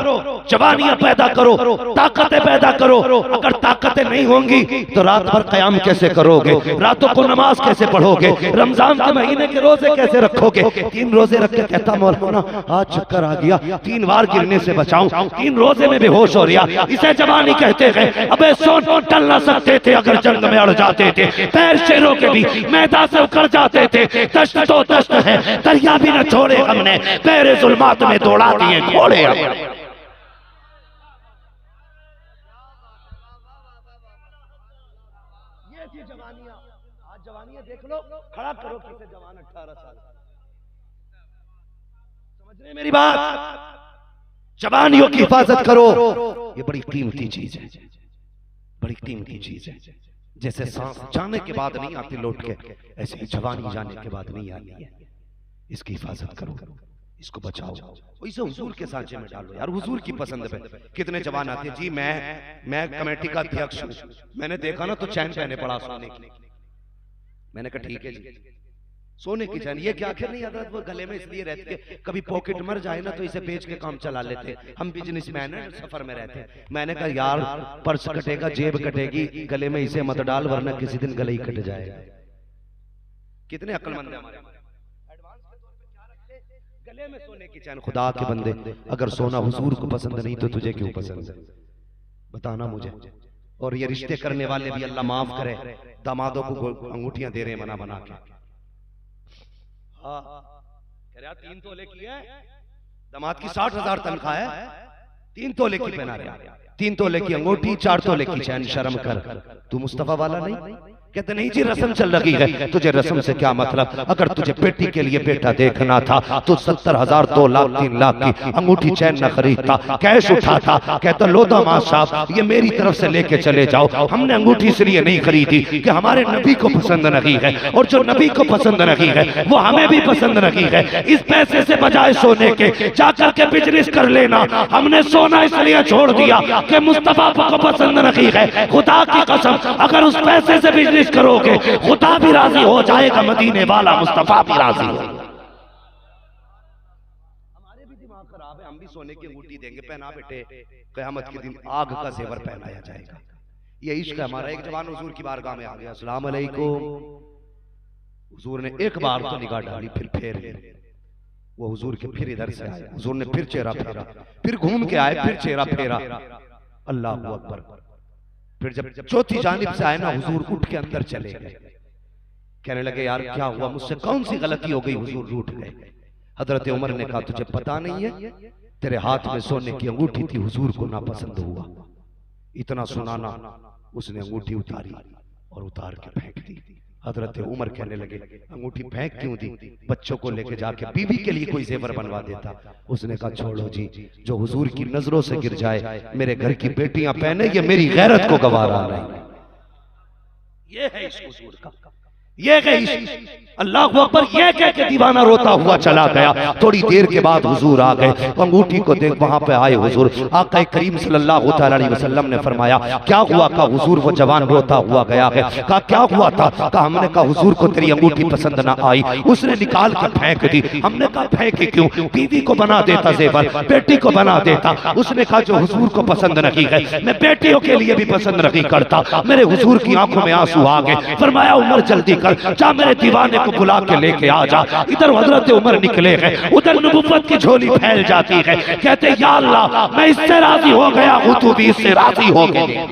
जवानियां पैदा करो, ताकतें पैदा करो। अगर ताकतें नहीं होंगी तो रात भर कयाम कैसे करोगे, रातों को नमाज कैसे पढ़ोगे, रमजान के महीने के रोजे कैसे रखोगे। 3 रोजे रख के कहता मौलाना आज चक्कर आ गया, 3 बार गिरने से बचाऊं, 3 रोजे में बेहोश हो रहा, इसे जवानी कहते हैं। अबे सोन टल ना सकते थे अगर जंग में अड़ जाते थे, पैर शेरों के भी मैदान से उखड़ जाते थे। दश्त तो दश्त है, दरिया भी न छोड़े हमने, पैरे जुल्मात में दौड़ा दिए घोड़े। ये थी जवानियां। आज जवानियां देख लो, खड़ा करो किसे जवान 18 साल। समझ रहे मेरी बात? जवानियों की हिफाजत करो, ये बड़ी कीमती चीज है, बड़ी कीमती चीज है। जैसे सांस जाने के बाद नहीं आती लौट के, ऐसे ही जवानी जाने के बाद नहीं आती है। इसकी हिफाजत करो, इसको बचाओ, इसे हुजूर के सांचे में डालो यार, हुजूर की पसंद पे। कितने जवान आते हैं जी, मैं कमेटी का अध्यक्ष हूं, मैंने देखा ना तो चैन पहने पड़ा सोने की। मैंने कहा ठीक है जी, सोने की चैन, ये क्या आखिर नहीं आता, वो गले में इसलिए रहती है कभी पॉकेट मर जाए ना तो इसे बेच के काम चला लेते, हम बिजनेसमैन हैं, सफर में रहते हैं। मैंने कहा यार पर्स कटेगा, जेब कटेगी, गले में इसे मत डाल वरना किसी दिन गले ही कट जाएगा। कितने अक्लमंद है हमारे, गले में सोने की चैन। खुदा के बंदे, अगर सोना हुजूर को पसंद नहीं तो तुझे क्यों पसंद है, बताना मुझे। और ये रिश्ते करने वाले भी अल्लाह माफ करे, दामादों को अंगूठियां दे रहे हैं बना बना के। हाँ कह रहा 3 तोले की है, दामाद की 60,000 तनख्वाह है, 3 तोले की पहना रहा, 3 तोले की अंगूठी, 4 तोले की चैन। शर्म कर, तू मुस्तफा वाला नहीं? कहते नहीं जी रस्म चल रही है, तुझे रस्म से क्या मतलब। अगर तुझे बेटी के लिए बेटा देखना था तो 70,000 2 लाख 3 लाख की अंगूठी चैन न खरीदता, कैश उठाता, कहता लो दामाद साहब ये मेरी तरफ से लेके चले जाओ। हमने अंगूठी इसलिए नहीं खरीदी कि हमारे नबी को पसंद नहीं है, और जो नबी को पसंद नहीं है वो हमें भी पसंद नहीं है। इस पैसे से बजाय सोने के जाकर के बिजनेस कर लेना। हमने सोना इसलिए छोड़ दिया कि मुस्तफा को पसंद नहीं है। खुदा की कसम अगर उस पैसे से बिजनेस करोगे खुदा भी राजी हो जाएगा, मदीने वाला मुस्तफा भी राजी हो। हमारे भी दिमाग खराब है, हम भी सोने की अंगूठी देंगे, पहना बेटे, क़यामत के दिन आग का ज़ेवर पहनाया जाएगा। ये इश्क है हमारा। एक जवान हुजूर की बारगाह में आ गया, अस्सलाम अलैकुम। हुजूर ने एक बार तो निगाह डाली, फिर फेर वो हुजूर के, फिर इधर से आए, हुजूर ने फिर चेहरा फेरा, फिर घूम के आए, फिर चेहरा फेरा। अल्लाह अकबर। फिर जब चौथी जानिब से आए ना, हुजूर उठ के अंदर चले गए। कहने लगे यार क्या हुआ, मुझसे कौन सी गलती हो गई हुजूर, रूठ गए। हजरत उमर ने कहा तुझे पता नहीं है, तेरे हाथ में सोने की अंगूठी थी, हुजूर को नापसंद हुआ। इतना सुनाना, उसने अंगूठी उतारी और उतार के फेंक दी। हजरत उमर कहने लगे अंगूठी फेंक क्यों दी, बच्चों को लेके जाके बीवी के लिए कोई जेवर बनवा देता। उसने कहा छोड़ो जी, जो हुजूर की नजरों से गिर जाए, मेरे घर की बेटियां पहने, ये मेरी गैरत को गवारा नहीं। ये है इस हुजूर का, ये गई अल्लाह अकबर, ये कह के दीवाना रोता हुआ चला गया। थोड़ी देर के बाद हुजूर आ गए, अंगूठी को देख वहां पे आए हुजूर। आका करीम सल्लल्लाहु अलैहि वसल्लम ने फरमाया क्या हुआ? का हुजूर वो जवान रोता हुआ गया है। कहा क्या हुआ था? कहा हमने कहा हुजूर को तेरी अंगूठी पसंद ना आई, उसने निकाल कर फेंक दी। हमने कहा फेंकी क्यों? बीवी को बना देता जेवर, बेटी को बना देता। उसने कहा जो हुजूर को पसंद नहीं है, मैं बेटियों के लिए भी पसंद नहीं करता। मेरे हुजूर की आंखों में आंसू आ गए। फरमाया उमर जल्दी कर, जा मेरे दीवाने को बुला के लेके आ जा। इधर हजरत उमर निकले हैं, उधर नबुव्वत की झोली फैल जाती है। कहते या अल्लाह मैं इससे राजी हो गया हूं, तू भी इससे राजी हो गया।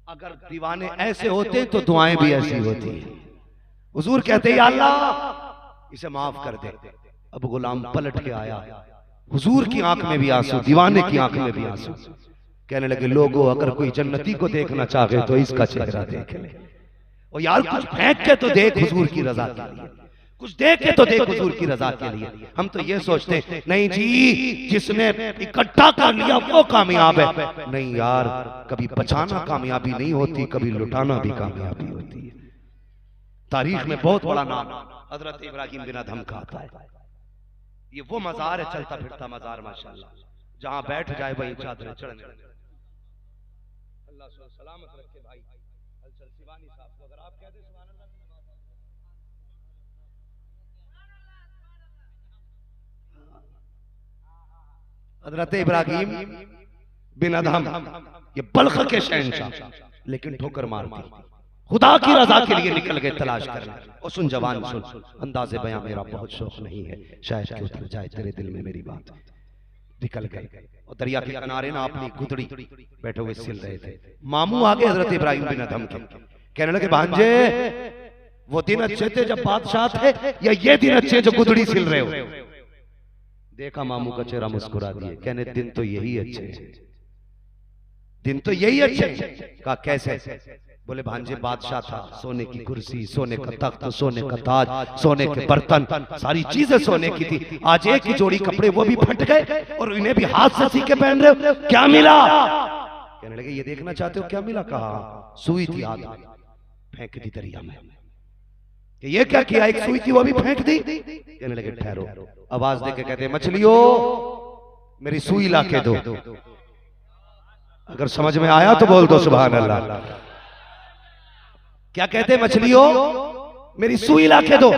अगर दीवाने ऐसे होते तो दुआएं भी ऐसी होती। हुजूर कहते या अल्लाह इसे माफ कर दे। अब गुलाम पलट के आया, हुजूर की आंख में भी आंसू, दीवाने की आंख में भी आंसू। कहने लगे लोगों अगर कोई जन्नती को देखना चाहे तो इसका चेहरा देख ले। और यार कुछ फेंक के तो देख हुजूर की रजा के लिए, कुछ देख के तो देख हुजूर की रजा के लिए। हम तो ये सोचते नहीं जी जिसने इकट्ठा कर लिया वो कामयाब है। नहीं यार, कभी बचाना कामयाबी नहीं होती, कभी लुटाना भी कामयाबी होती है। तारीख में बहुत बड़ा नाम हजरत इब्राहिम बिन अदहम का आता है। ये वो मजार है, चलता फिरता मजार माशाल्लाह, जहां बैठ जाए वही चादरें चढ़ने लगे। अल्लाह सलामत रखे भाई अलसल सिवानी साहब को, अगर आप कहते सुभान अल्लाह। हजरत इब्राहिम बिन अदहम ये बल्ख के शहंशाह, लेकिन ठोकर मार दी। खुदा की रजा के लिए निकल गए तलाश करने। और सुन जवान सुन, अंदाज़े बयां मेरा बहुत शौक नहीं है, शायद कि उतर जाए तेरे दिल में मेरी बात। निकल गए और दरिया के किनारे ना अपनी गुदड़ी बैठे हुए सिल रहे थे। मामू आगे हजरत इब्राहिम बिन अदहम के, कहने लगे भांजे वो दिन अच्छे थे जब बादशाह थे, या ये दिन अच्छे जो गुदड़ी सिल रहे हो? देखा मामू का चेहरा मुस्कुरा दिए, कहने दिन तो यही अच्छे, दिन तो यही अच्छे। कहा कैसे? बोले भांजे बादशाह था, सोने की कुर्सी, सोने का तख्त, सोने का ताज, सोने के बर्तन, सारी चीजें सोने की थी। आज एक ही जोड़ी कपड़े वो भी फट गए और इन्हें भी हाथ से सी के पहन रहे हो, क्या मिला? कहने लगे ये देखना चाहते हो क्या मिला? कहा सुई थी, हाथ फेंक दी दरिया में। ये क्या किया? एक सुई थी वो भी फेंक दी। कहने लगे ठहरो, आवाज देके कहते मछलियों मेरी सुई ला के दो। अगर समझ में आया तो बोल दो सुभान अल्लाह। क्या कहते मछलियों मेरी सुई ला के दो।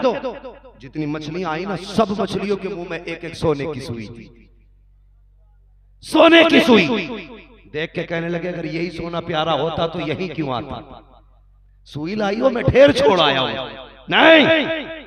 जितनी मछलियां आई ना, सब मछलियों के मुंह में एक एक सोने की सुई थी, सोने की सुई। देख के कहने लगे अगर यही सोना प्यारा होता तो यही क्यों आता? सुई लाई हो, मैं ढेर छोड़ आया हूं। नहीं,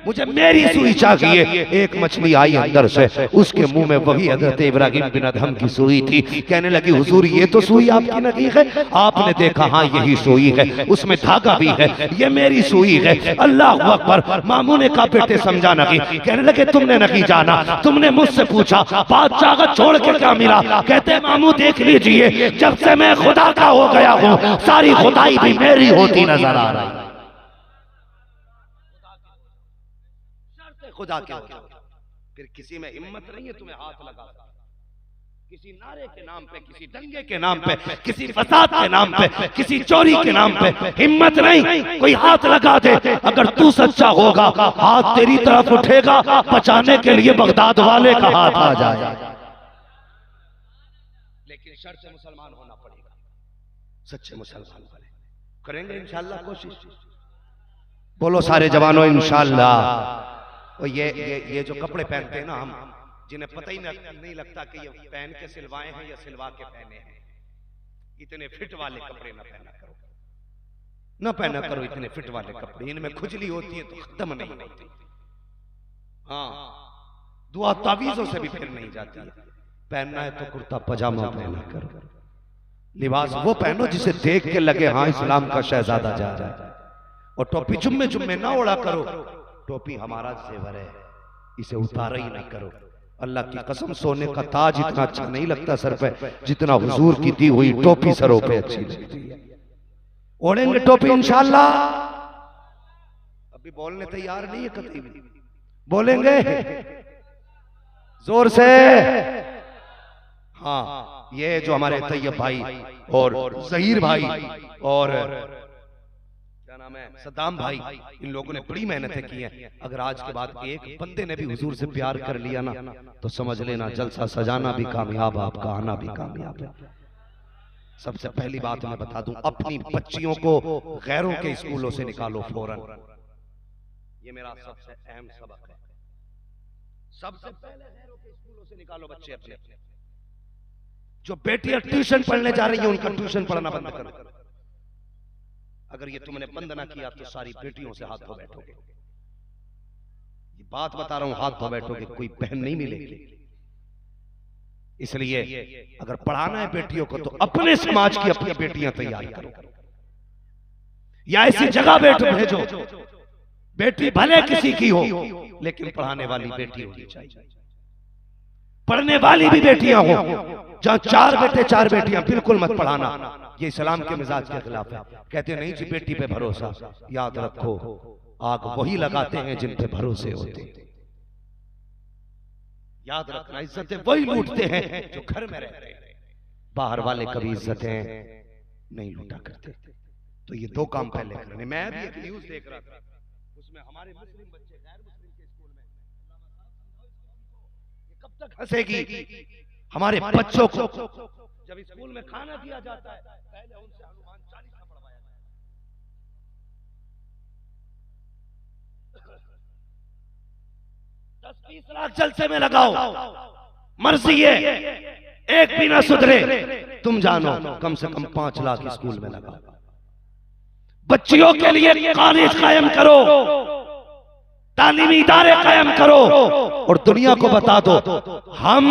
मुझे मेरी सुई चाहिए। एक मछली आई अंदर से, उसके मुंह में वही हजरत इब्राहिम बिन अदहम की सुई थी। कहने लगी हुजूर ये तो सुई आपकी नहीं है। आपने देखा हाँ यही सुई है, उसमें धागा भी है, ये मेरी सुई है। अल्लाह अकबर। मामू ने कहा बेटे समझा नहीं। कहने लगे तुमने नहीं जाना, तुमने मुझसे पूछा बादशाह छोड़ के क्या मिला? कहते मामू देख लीजिए, जब से मैं खुदा का हो गया हूँ सारी खुदाई भी मेरी होती नजर आ रही। खुदा क्या होता? फिर किसी में हिम्मत नहीं है तुम्हें हाथ लगा, किसी नारे के नाम पे, किसी दंगे के नाम पे, किसी फसाद के नाम पे, किसी चोरी के नाम पे हिम्मत नहीं कोई हाथ लगा दे। अगर तू सच्चा होगा हाथ तेरी तरफ उठेगा, बचाने के लिए बगदाद वाले का हाथ आ जाए। लेकिन शर्त मुसलमान होना पड़ेगा, सच्चे मुसलमान बने। करेंगे इंशाअल्लाह कोशिश। बोलो सारे जवानों इंशाअल्लाह। और ये जो कपड़े पहनते हैं ना हम, जिन्हें पता ही नहीं लगता कि ये पहन के सिलवाए हैं या सिलवा के पहने हैं, इतने फिट वाले कपड़े ना पहना करो, ना पहना करो इतने फिट वाले कपड़े। इनमें खुजली होती है तो खत्म नहीं होती। हाँ, दुआ तावीजों से भी फिर नहीं जाती है। पहनना है तो कुर्ता पजामा पहना करो, लिबास वो पहनो जिसे देख के लगे हाँ इस्लाम का शहजादा जा रहा है। और टोपी जुम्मे जुम्मे ना उड़ा करो, टोपी हमारा जेवर है, इसे उतारा ही ना करो। अल्लाह की कसम सोने का ताज इतना अच्छा नहीं लगता सर पे जितना हुजूर की दी हुई टोपी सरों पे अच्छी लगती है। ओढ़ेंगे टोपी इंशाअल्लाह। अभी बोलने तैयार नहीं है, कतई भी बोलेंगे जोर से। हाँ, ये जो हमारे तैयब भाई और जहीर भाई और क्या नाम है सद्दाम भाई, इन लोगों ने बड़ी मेहनतें की हैं। अगर आज के बाद एक बंदे ने भी हुजूर से प्यार कर लिया ना तो समझ लेना जलसा सजाना भी कामयाब, आपका आना भी कामयाब है। सबसे पहली बात मैं बता दूं, अपनी बच्चियों को गैरों के स्कूलों से निकालो फौरन। ये मेरा सबसे अहम सबक है। सबसे पहले गैरों के स्कूलों से निकालो बच्चे अपने। जो बेटियां ट्यूशन पढ़ने जा रही हैं उनका ट्यूशन पढ़ना बंद करो। अगर ये तुमने बंद ना किया तो सारी बेटियों से हाथ धो बैठोगे। ये बात बता रहा हूं, हाथ धो बैठोगे, कोई बहन नहीं मिलेगी। इसलिए अगर पढ़ाना है बेटियों को तो अपने समाज की अपनी बेटियां तैयार करो, या ऐसी जगह भेजो बेटी भले किसी की हो लेकिन पढ़ाने वाली बेटी होनी चाहिए, पढ़ने वाली भी बेटियां हो। जहां 4 बेटे 4 बेटियां बिल्कुल मत पढ़ाना, ये इस्लाम के मिजाज के खिलाफ है। कहते नहीं जी बेटी पे भरोसा, याद रखो आग वही लगाते हैं जिन पे भरोसे होते। याद रखना, इज्जतें वही लूटते हैं जो घर में रहते हैं, बाहर वाले कभी इज्जतें नहीं लूटा करते। तो ये 2 काम पहले करने। मैं भी एक न्यूज देख रहा था, उसमें हमारे मुस्लिम बच्चे गैर मुस्लिम के स्कूल में, ये कब तक हंसेगी हमारे बच्चों को। जब स्कूल में खाना दिया जाता है पहले उनसे हनुमान 40 पढ़वाया जाता है। 10-20 लाख जलसे में लगाओ, मर्जी है, एक भी ना सुधरे। तुम जानो कम से कम 5 लाख स्कूल में लगाओ। बच्चियों के लिए कॉलेज कायम करो, तालीमी इदारे कायम करो और दुनिया को बता दो हम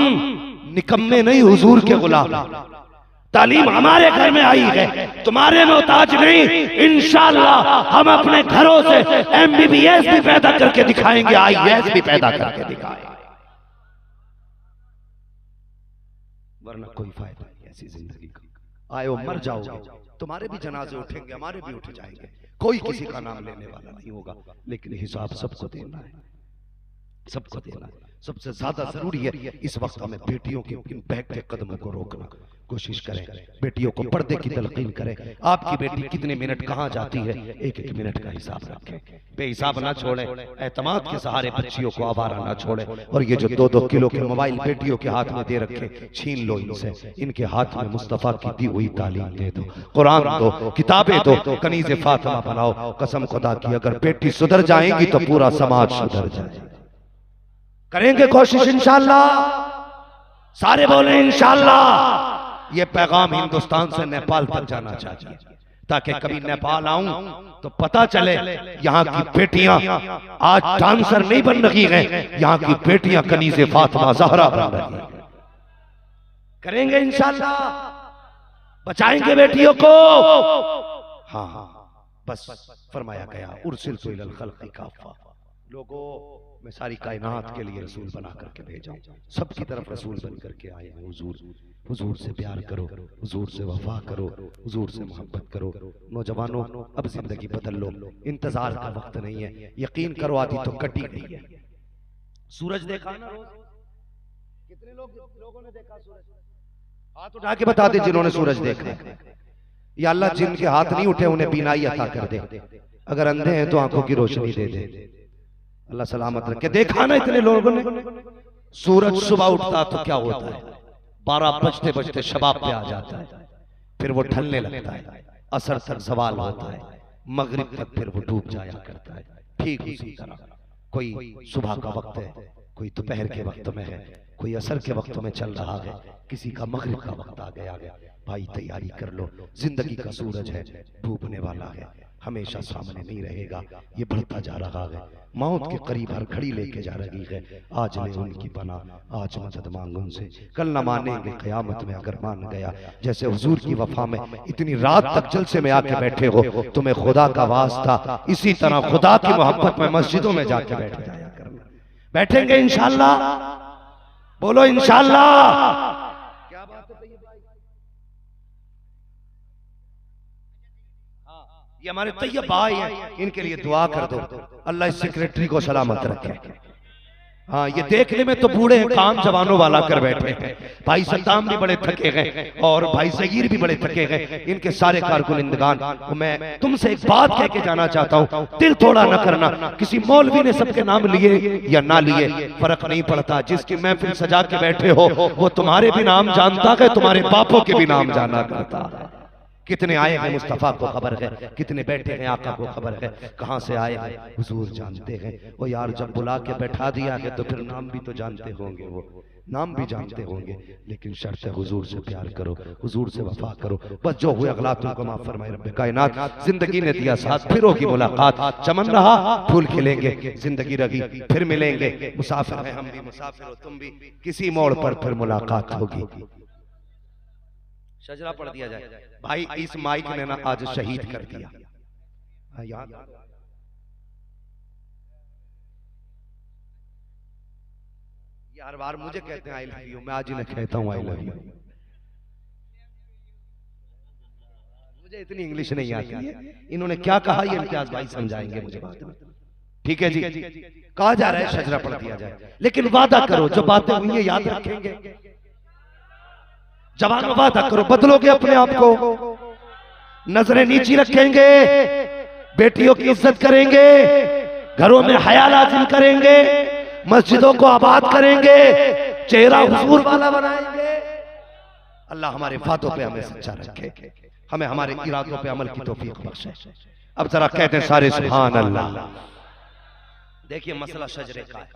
निकम्मे नहीं, हुजूर के गुलाम। तालीम हमारे घर में आई है, तुम्हारे मोहताज नहीं। इंशाअल्लाह हम अपने घरों से MBBS भी पैदा करके दिखाएंगे, IAS भी पैदा करके दिखाएंगे, वरना कोई फायदा नहीं ऐसी जिंदगी का। आयो मर जाओगे, तुम्हारे भी जनाजे उठेंगे, हमारे भी उठ जाएंगे, कोई किसी का नाम लेने वाला नहीं होगा। लेकिन हिसाब सबको देना है, सबको देना है। सबसे ज्यादा जरूरी है इस वक्त हमें बेटियों के इन बहते कदमों को रोकना। कोशिश करें, बेटियों को पर्दे की तलकीन करें। आपकी बेटी कितने मिनट कहां जाती है, 1-1 मिनट का हिसाब रखें, बेहिसाब ना छोड़ें। एतमाद के सहारे बच्चियों को आवारा ना छोड़ें। और ये जो 2-2 किलो के मोबाइल बेटियों के हाथ में दे रखे, छीन लो इनसे। इनके हाथ में मुस्तफा की दी हुई तालीम दे दो, कुरान दो, किताबें दो, कनीज़े फातिमा बनाओ। कसम खुदा की अगर बेटी सुधर जाएंगी तो पूरा समाज सुधर जाएगा। करेंगे कोशिश इंशाअल्लाह, सारे बोले इंशाअल्लाह। ये पैगाम हिंदुस्तान से नेपाल तक जाना चाहिए, ताकि कभी नेपाल आऊं तो पता चले यहाँ की बेटियां आज डांसर नहीं बन रही हैं, यहाँ की बेटियां कनीज़े फातिमा ज़हरा बन रही हैं। करेंगे इंशाअल्लाह, बचाएंगे बेटियों को। हाँ हाँ, बस फरमाया गया उर्सिलतु इलल खल्क़ि काफ़ा। लोगों मैं सारी कायनात के लिए रसूल बना करके भेजा हूं, सबकी तरफ रसूल बन करके आए हैं। हुजूर, हुजूर से प्यार करो, हुजूर से वफा करो, हुजूर से मोहब्बत करो। नौजवानों अब जिंदगी बदल लो, इंतजार का वक्त नहीं है। यकीन करो आदि तो कटी गई है। सूरज देखा ना रोज, कितने लोगों ने देखा सूरज? हाथ उठा के बता दे जिन्होंने सूरज देखा। या अल्लाह जिनके हाथ नहीं उठे उन्हें बीनाई अता कर दे, अगर अंधे हैं तो आंखों की रोशनी दे दे, अल्लाह सलामत रखे। देखा ना इतने लोगों ने, सूरज सुबह उठता तो क्या होता है, 12 बजते बजते शबाब पे आ जाता है, फिर वो ढलने लगता है, असर तक जवाल होता है, मगरिब तक फिर वो डूब जाया करता है। ठीक उसी तरह कोई सुबह का वक्त है, कोई दोपहर के वक्त में है, कोई असर के वक्त में चल रहा है, किसी का मगरिब का वक्त आ गया। भाई तैयारी कर लो, जिंदगी का सूरज है, डूबने वाला है। हमेशा सामने नहीं रहेगा, ये बढ़ता जा रहा है, मौत के करीब हर घड़ी लेके जा रही है। आज ले उनकी बना, आज मदद मांग उनसे, कल न मानेंगे क़यामत में अगर मान गया। जैसे हुजूर की वफा में इतनी रात तक जलसे में आके बैठे हो, तुम्हें खुदा का वास्ता, इसी तरह खुदा की मोहब्बत में मस्जिदों में जाके बैठ जाया करना। बैठेंगे इंशाअल्लाह, बोलो इंशाअल्लाह। क्या बात है भाई, ये हमारे तैयब भाई हैं, इनके लिए दुआ कर दो, अल्लाह इस सेक्रेटरी को सलामत रखे। हाँ, ये देखने में तो बूढ़े हैं, काम जवानों वाला कर बैठे हैं। भाई सद्दाम भी बड़े थके गए और भाई सगीर भी बड़े थके गए, इनके सारे कारकुनिंदगान। मैं तुमसे एक बात कह के जाना चाहता हूँ, दिल थोड़ा न करना। किसी मौलवी ने सबके नाम लिए या ना लिए फर्क नहीं पड़ता, जिसकी महफिल सजा के बैठे हो वो तुम्हारे भी नाम जानता है, तुम्हारे बापों के भी नाम जाना करता है। कितने आए हैं मुस्तफा को खबर है, कितने बैठे हैं आका को खबर है, कहां से आए हैं हुजूर जानते हैं। वो यार जब बुला के बैठा दिया है तो फिर नाम भी तो जानते होंगे, वो नाम भी जानते होंगे, लेकिन शर्त है हुजूर से प्यार करो, हुजूर से वफा करो। बस जो हुए अगलातों को माफ फरमाए रब्बे कायनात। जिंदगी ने दिया साथ, फिर होगी मुलाकात, चमन रहा फूल खिलेंगे, जिंदगी रही फिर मिलेंगे। मुसाफिर हैं हम भी, मुसाफिर हो तुम भी, किसी मोड़ पर फिर मुलाकात होगी। शजरा पढ़ दिया जाए भाई, इस माइक ने ना आज शहीद कर दिया यार। ये हर बार मुझे कहते हैं आई लव यू, मैं आज इन्हें कहता हूं आई लव यू। मुझे इतनी इंग्लिश नहीं आती है, इन्होंने क्या कहा ये इम्तियाज भाई समझाएंगे मुझे बाद में। ठीक है जी, कहा जा रहा है शजरा पढ़ दिया जाए, लेकिन वादा करो जो बातें हुई है याद रखेंगे। जवान वादा करो, बदलोगे अपने आप को, नजरें नीची रखेंगे, बेटियों की इज्जत करेंगे, घरों में हया लाजिम करेंगे, मस्जिदों को आबाद करेंगे, चेहरा हुजूर वाला बनाएंगे। अल्लाह हमारे फातों पे हमें सच्चा रखे, हमें हमारे इरादों पे अमल की तौफीक बख्शे। अब जरा कहते हैं सारे सुभान अल्लाह। देखिए मसला शजरे का है,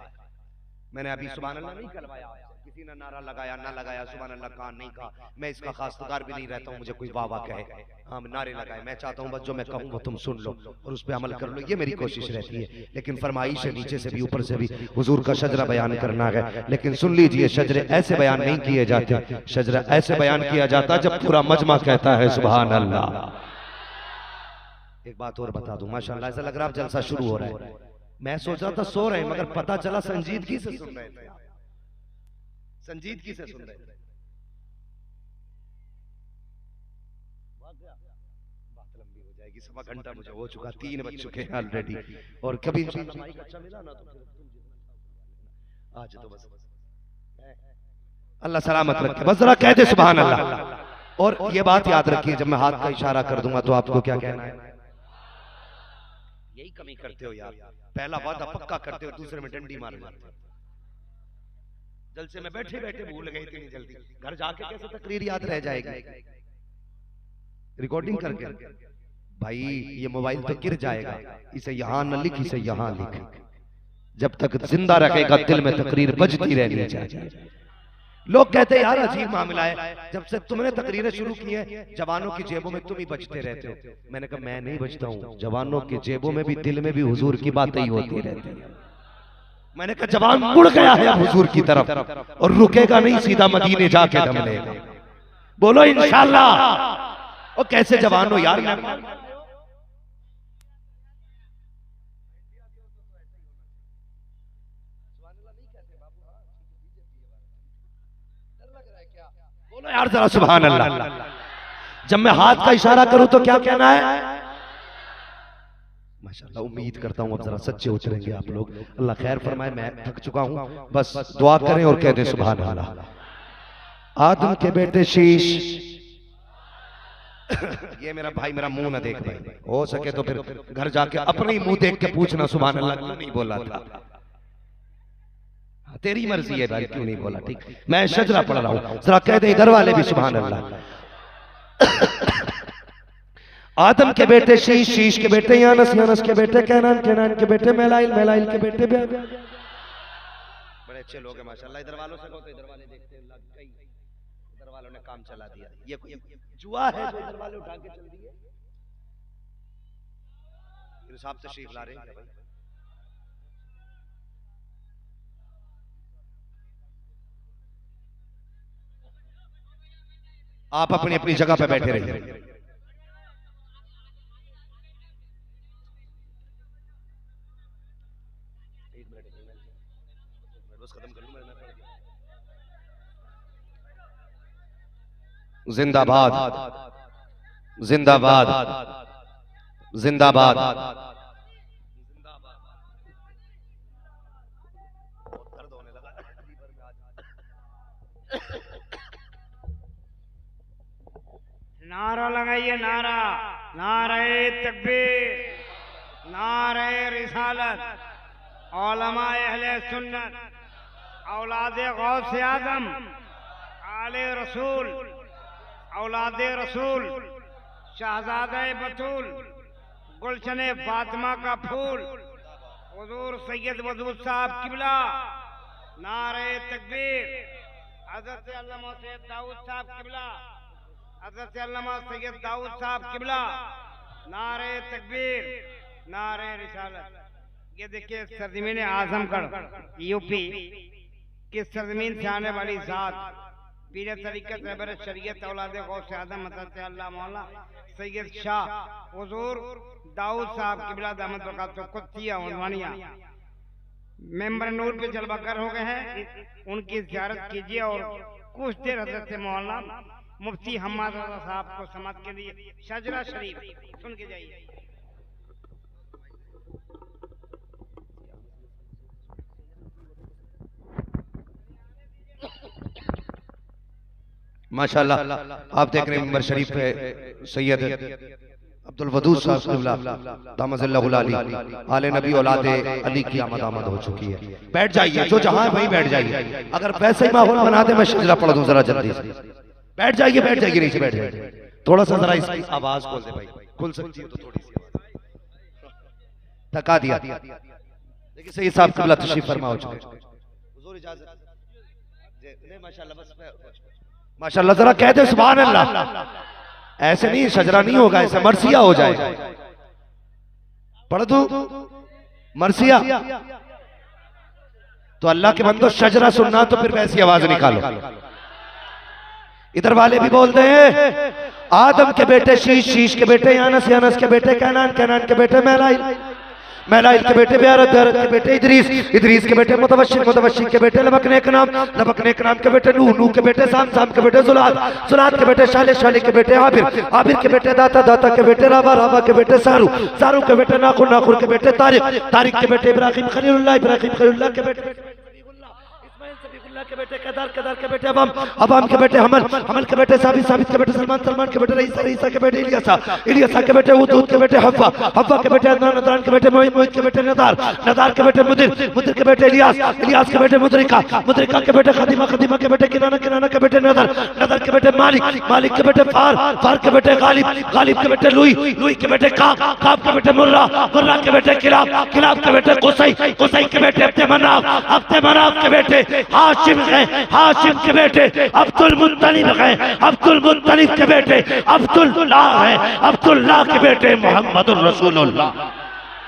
मैंने अभी सुभान अल्लाह नहीं करवाया, किसी ने नारा लगाया ना लगाया, सुभान अल्लाह कहा नहीं कहा, मैं इसका खासदार भी नहीं रहता हूँ, मुझे कोई वाह वाह कहे, हाँ नारे लगाए। मैं चाहता हूँ बस जो मैं कहूँ वो तुम सुन लो और उस पर अमल कर लो, ये मेरी कोशिश रहती है। लेकिन फरमाइश है नीचे से भी ऊपर से भी हुजूर का शजरा बयान करना है। लेकिन सुन लीजिए, शजरे ऐसे बयान नहीं किए जाते, शजरा ऐसे बयान किया जाता जब पूरा मजमा कहता है सुभान अल्लाह। एक बात और बता दूं, माशाअल्लाह ऐसा लग रहा है जलसा शुरू हो रहा है। मैं सोच रहा था सो रहे हैं, मगर पता चला संजीदगी से सुन रहे थे, संजीदगी से सुन रहे थे। बात लंबी हो जाएगी, सवा घंटा मुझे हो चुका, 3 बज चुके हैं ऑलरेडी। और कभी अच्छा मिला ना तो आज तो बस अल्लाह सलामत रखे, बस जरा कह दे सुभान अल्लाह। और ये बात याद रखिए, जब मैं हाथ का इशारा कर दूंगा तो आपको क्या कहना है? यही कमी करते हो यार, पहला वादा पक्का करते हो, दूसरे में डंडी मार जाते हो। जलसे में बैठे बैठे भूल गए इतनी जल्दी, घर जाके कैसे तकरीर याद रह जाएगी रिकॉर्डिंग करके? भाई ये मोबाइल तो गिर जाएगा, इसे यहां न लिख, इसे यहां लिख। जब तक जिंदा रखेगा दिल में तकरीर बजती रहनी चाहिए। लोग कहते हैं यार अजीब मामला है, जब से तुमने तकरीरें शुरू की हैं जवानों की जेबों में तुम ही बचते रहते हो। मैंने कहा मैं नहीं बचता हूं, जवानों की जेबों में भी दिल में भी हुजूर की बातें ही होती रहती है। मैंने कहा जवान मुड़ गया है हुजूर की तरफ और रुकेगा नहीं, सीधा मदीने जाके दम लेगा। बोलो इंशाअल्लाह। और कैसे जवान हो यार, बोलो यार जरा सुभान अल्लाह। जब मैं हाथ का इशारा करूं तो क्या कहना है? माशाअल्लाह, उम्मीद करता हूं अब जरा सच्चे उतरेंगे आप लोग। अल्लाह खैर फरमाए, मैं थक चुका हूं, बस दुआ करें और कह दें सुभान अल्लाह। आदम के बेटे शीश ये मेरा भाई मेरा मुंह ना देख भाई, हो सके तो फिर घर जाके अपने ही मुंह देख के पूछना सुभान अल्लाह क्यों नहीं बोला था। तेरी मर्जी है भाई, क्यों नहीं बोला। ठीक, मैं शजरा पढ़ रहा हूं, जरा कह दे इधर वाले भी सुभान अल्लाह। आदम के बेटे शीश, शीश के बेटे यानस, यानस के बेटे कैनान, कैनान के बेटे मैलाइल, मैलाइल के बेटे बड़े अच्छे लोग हैं माशाल्लाह। इधर वालों से तो इधर वाले देखते हैं, लग गई, इधर वालों ने काम चला दिया। ये कोई जुआ है जो इधर वाले उठा के चल दिए। साहब तशरीफ ला रहे हैं भाई। आप अपनी अपनी जगह पे बैठे रहिए। जिंदाबाद जिंदाबाद जिंदाबाद। नारा लगाइए, नारा, नारे तकबीर, नारे रिसालत। उलमाए अहले सुन्नत, औलादे गौसे आजम, आले रसूल, औलादे रसूल, शहजादे बतूल, गुलशने फातिमा का फूल, हुजूर सैयद वदूद साहब किबला, नारे तकबीर। हजरत अल्लामा सैयद दाऊद साहब किबला, हजरत अल्लामा सैयद दाऊद साहब किबला, नारे तकबीर, नारे रिसालत। ये देखिए सरजमीन आजमगढ़ यूपी की सरजमीन से आने वाली जात पीर तरीक़त रहबर शरीयत औलादे गौसे आदम हज़रत अल्लाह मौला सैयद शाह हुजूर दाऊद साहब किबला दामद बरकातुहू कुतिया उन्वानिया मेंबर नूर पे जलवागर हो गए हैं। उनकी ज़ियारत कीजिए और कुछ देर हजरत मौलाना मुफ्ती हम्माद रज़ा साहब को समात के लिए शजरा शरीफ सुन के जाइए। माशाल्लाह आप देख रहे हैं मिंबर शरीफ पे सैयद अब्दुल वदूद साहब क़िबला दामज़िल्लहुल अली आले नबी औलादे अली की आमद हो चुकी है। बैठ जाइए, जो जहां है वहीं बैठ जाइए। अगर वैसे ही माहौल बना दे मैं शजरा पढ़ दूं जरा जल्दी से। बैठ जाइए, बैठ जाइए, नीचे बैठ जाइए। थोड़ा सा जरा इसकी आवाज खोल दे भाई, खुल सकती है तो थोड़ी सी थका दिया। देखिए सैयद साहब क़िबला तशरीफ फरमा हो चुके। हुजूर इजाजत माशाल्लाह, बस माशाल्लाह जरा कह दे सुभान अल्लाह। ऐसे नहीं, शजरा नहीं होगा, ऐसे मरसिया हो जाएगा। पढ़ दो मरसिया। तो अल्लाह के बंदो शजरा सुनना तो फिर वैसी आवाज निकालो। इधर वाले भी बोलते हैं आदम के बेटे शीश, शीश के बेटे यानस, यानस के बेटे कैनान, कैनान के बेटे मैलाइल, मैलाइल के बेटे ब्यारत, ब्यारत के बेटे इदरीस, इदरीस के बेटे मुतवश्शिर, मुतवश्शिर के बेटे लबकने के नाम, लबकने के नाम के बेटे नूह, नूह के बेटे साम, साम के बेटे जुलाद, जुलाद के बेटे शाले, शाले के बेटे आबिर, आबिर के बेटे दाता, दाता के बेटे रावा, रावा के बेटे सारू, सारू के बेटे नाखुर, नाखुर के बेटे तारिक, तारिक के बेटे इब्राहिम खलीलुल्लाह, इब्राहिम खलीलुल्लाह के बेटे के बेटे केदार, केदार के बेटे अबाम, अबाम के बेटे हमल, हमल के बेटे साबित, साबित के बेटे सलमान, सलमान के बेटे रईसा, रईसा के बेटे इलियासा, इलियासा के बेटे उद, उद के बेटे हव्वा, हव्वा के बेटे अदनान, अदनान के बेटे मोहित, मोहित के बेटे नदार, नदार के बेटे मुदिर, मुदिर के बेटे इलियास, इलियास के बेटे मुदरिका, मुदरिका के बेटे खदीमा, खदीमा के बेटे किनाना, किनाना के बेटे नदर, नदर के बेटे मालिक, मालिक के बेटे फार, फार के बेटे गालिब, गालिब के बेटे लुई, लुई के बेटे काब, काब के बेटे मुर्रा, मुर्रा के बेटे किलाब, किलाब के बेटे कुसै, कुसै के बेटे अब्दे मनाफ, अब्दे मनाफ के बेटे हाशिम है, हाशिम के बेटे अब्दुल मुत्तलिब है, अब्दुल मुत्तलिब के बेटे अब्दुल्लाह है, अब्दुल्लाह के बेटे मोहम्मदुर रसूलुल्लाह।